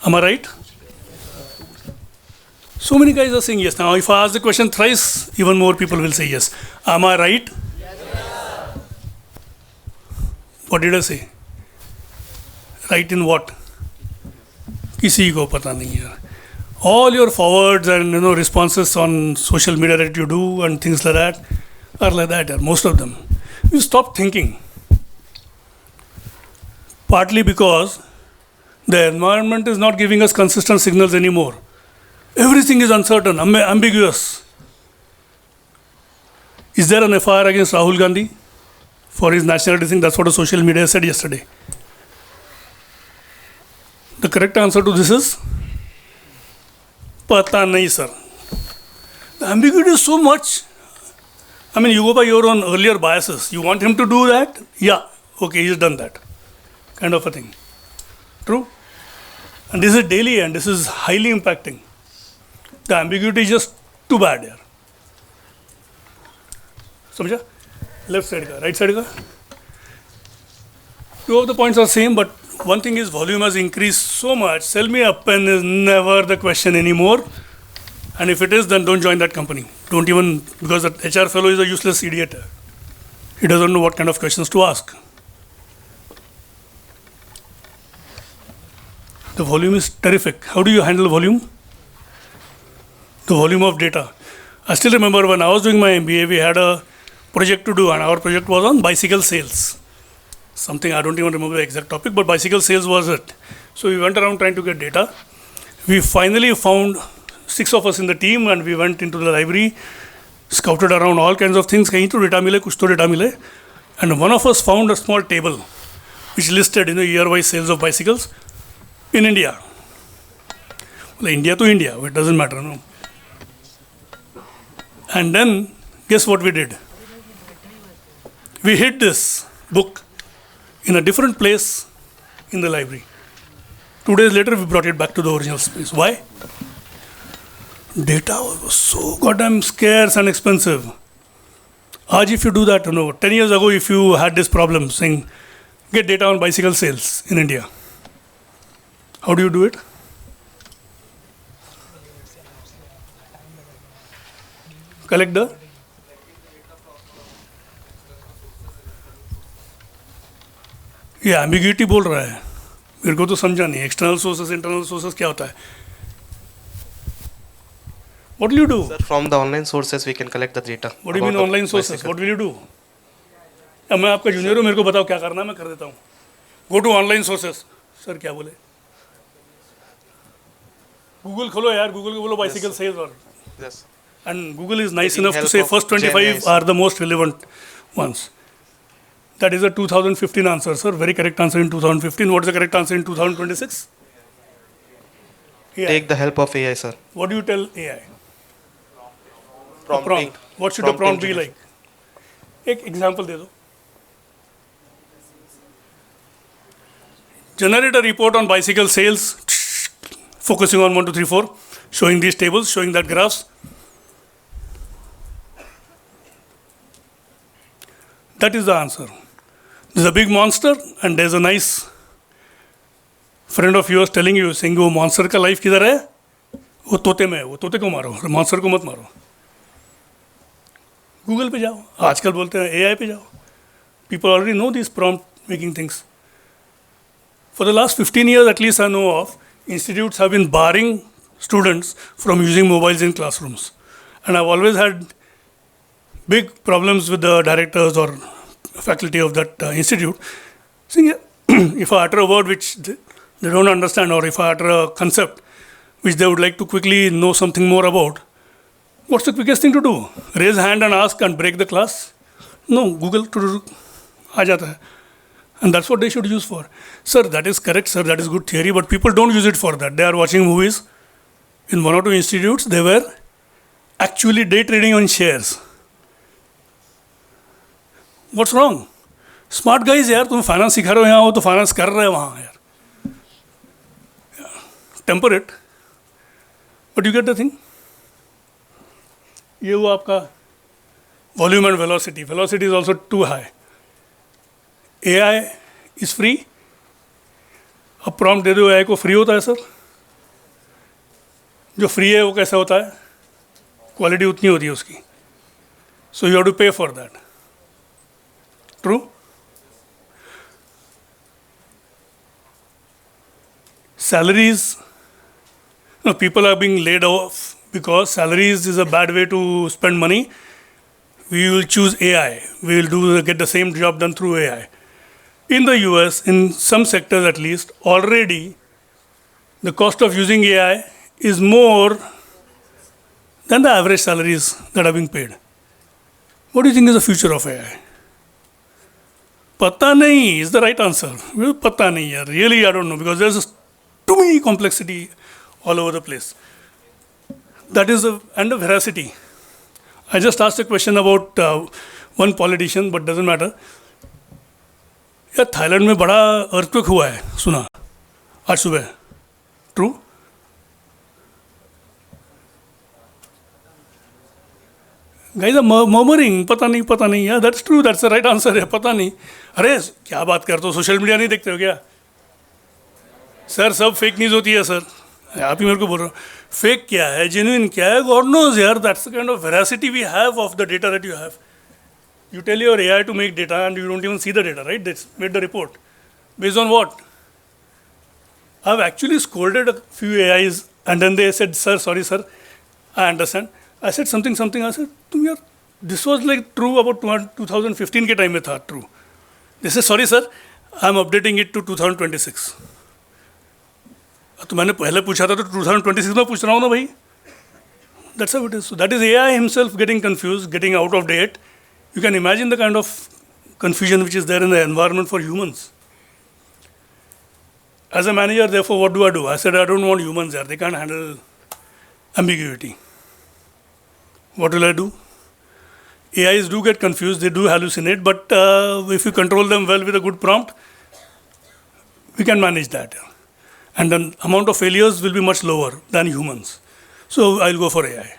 Am I right? So many guys are saying yes. Now, if I ask the question thrice, even more people will say yes. Am I right? Yes. What did I say? Right in what? किसी को पता नहीं है. All your forwards and responses on social media that you do and things like that are like that. Most of them. You stop thinking. Partly because the environment is not giving us consistent signals anymore. Everything is uncertain, ambiguous. Is there an FIR against Rahul Gandhi for his nationality thing? That's what the social media said yesterday. The correct answer to this is Pata nahi, sir. The ambiguity is so much. I mean, you go by your own earlier biases. You want him to do that? Yeah, okay, he's done that. Kind of a thing. True? And this is daily and this is highly impacting. The ambiguity is just too bad here. समझा? Left side का, right side का. Two of the points are same, but one thing is volume has increased so much. Sell me a pen is never the question anymore. And if it is, then don't join that company. Don't even, because that HR fellow is a useless idiot. He doesn't know what kind of questions to ask. The volume is terrific. How do you handle volume? The volume of data. I still remember when I was doing my MBA, we had a project to do, and our project was on bicycle sales. Something I don't even remember the exact topic, but bicycle sales was it. So we went around trying to get data. We finally found 6 of us in the team, and we went into the library, scouted around all kinds of things. Kahin to data mile, kuch to data mile. And one of us found a small table which listed year-wise sales of bicycles in India. Well, India to India, it doesn't matter. No? And then, guess what we did? We hid this book in a different place in the library. 2 days later, we brought it back to the original space. Why? Data was so goddamn scarce and expensive. Aj, if you do that, 10 years ago, if you had this problem saying, get data on bicycle sales in India, how do you do it? Collect the ये ambiguity बोल रहा है, मेरे को तो समझा नहीं. External sources, internal sources क्या होता है? What will you do? Sir, from the online sources we can collect the data. What do you mean about the online sources? bicycle. What will you do? अब मैं आपका junior हूँ, मेरे को बताओ क्या करना है, मैं कर देता हूँ. Go to online sources. Sir क्या बोले? गूगल खोलो यार, गूगल को बोलो bicycle sales और. Yes. And Google is nice Taking enough to help say of first 25 Gen are the most relevant ones. That is a 2015 answer, sir. Very correct answer in 2015. What is the correct answer in 2026? AI. Take the help of AI, sir. What do you tell AI? Prompting. Prompt. What should the prompt be engineering. like? एक example दे दो. Generate a report on bicycle sales, focusing on 1, 2, 3, 4, showing these tables, showing that graphs. That is the answer. There's a big monster and there's a nice friend of yours telling you, saying वो monster का life किधर है? वो तोते में है, वो तोते को मारो, monster को मत मारो. गूगल पे जाओ, आजकल बोलते हैं AI पे जाओ. People already know these prompt making things. For the last 15 years at least I know of, institutes have been barring students from using mobiles in classrooms. And I've always had big problems with the directors or faculty of that institute, saying if I utter a word which they don't understand, or if I utter a concept which they would like to quickly know something more about, what's the quickest thing to do? Raise hand and ask and break the class? No, Google aa jata hai. And that's what they should use for. Sir, that is correct, sir, that is good theory, but people don't use it for that. They are watching movies. In 1 or 2 institutes, they were actually day trading on shares. What's wrong? Smart guys यार, तुम finance सिखा रहे हो यहाँ हो तो finance कर रहे हो वहाँ यार. Temper it. But you get the thing? ये वो आपका volume and velocity. Velocity is also too high. AI is free. अब prompt दे दो AI को, free होता है सर. जो free है वो कैसा होता है? Quality उतनी होती है उसकी. So you have to pay for that. True? Salaries, no, people are being laid off because salaries is a bad way to spend money. We will choose AI. We will get the same job done through AI. In the US, in some sectors at least, already the cost of using AI is more than the average salaries that are being paid. What do you think is the future of AI? Pata nahi is the right answer. Well, pata nahi yaar. Really, I don't know, because there's too many complexity all over the place. That is the end of veracity. I just asked a question about one politician, but doesn't matter. यार Thailand में बड़ा earthquake हुआ है, सुना आज सुबह. True? Guys are murmuring, पता नहीं यार. That's true, that's the right answer है. पता नहीं. अरे क्या बात करते हो, सोशल मीडिया नहीं देखते हो क्या? सर सब फेक न्यूज़ होती है सर. आप ही मेरे को बोल रहे हो. फेक क्या है, जेन्युइन क्या है, गॉड नोज यार. That's the kind of veracity we have of the data that you have. You tell your AI to make data and you don't even see the data, right? They made the report. Based on what? I've actually scolded a few AIs and then they said, sir, sorry sir, I understand. I said something. I said, yaar, this was like true about 2015 के time में था true. They said, sorry sir, I'm updating it to 2026. तो मैंने पहले पूछा था तो 2026 में पूछ रहा हूँ ना भाई. That's how it is. So that is AI himself getting confused, getting out of date. You can imagine the kind of confusion which is there in the environment for humans. As a manager, therefore, what do? I said, I don't want humans there. They can't handle ambiguity. What will I do? AIs do get confused, they do hallucinate, but if you control them well with a good prompt, we can manage that. And the amount of failures will be much lower than humans. So I'll go for AI.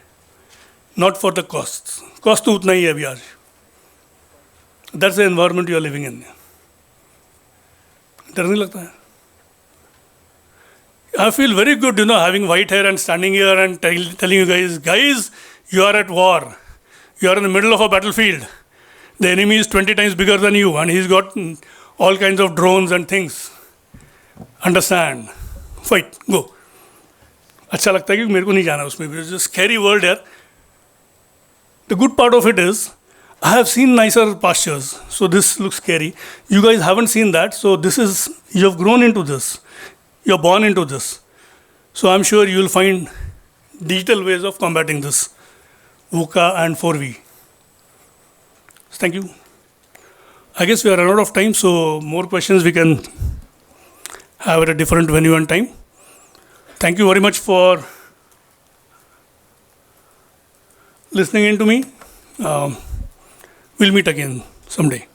Not for the costs. Cost तो उतना ही है अभी आज. That's the environment you are living in. डर नहीं लगता है? I feel very good, having white hair and standing here and telling you guys, you are at war. You are in the middle of a battlefield. The enemy is 20 times bigger than you, and he's got all kinds of drones and things. Understand? Fight. Go. अच्छा लगता है कि मेरे को नहीं जाना उसमें. It's a scary world here. The good part of it is, I have seen nicer pastures, so this looks scary. You guys haven't seen that, so you have grown into this. You're born into this. So I'm sure you'll find digital ways of combating this. VUCA and 4V. Thank you. I guess we are out of time, so more questions we can have at a different venue and time. Thank you very much for listening in to me. We'll meet again someday.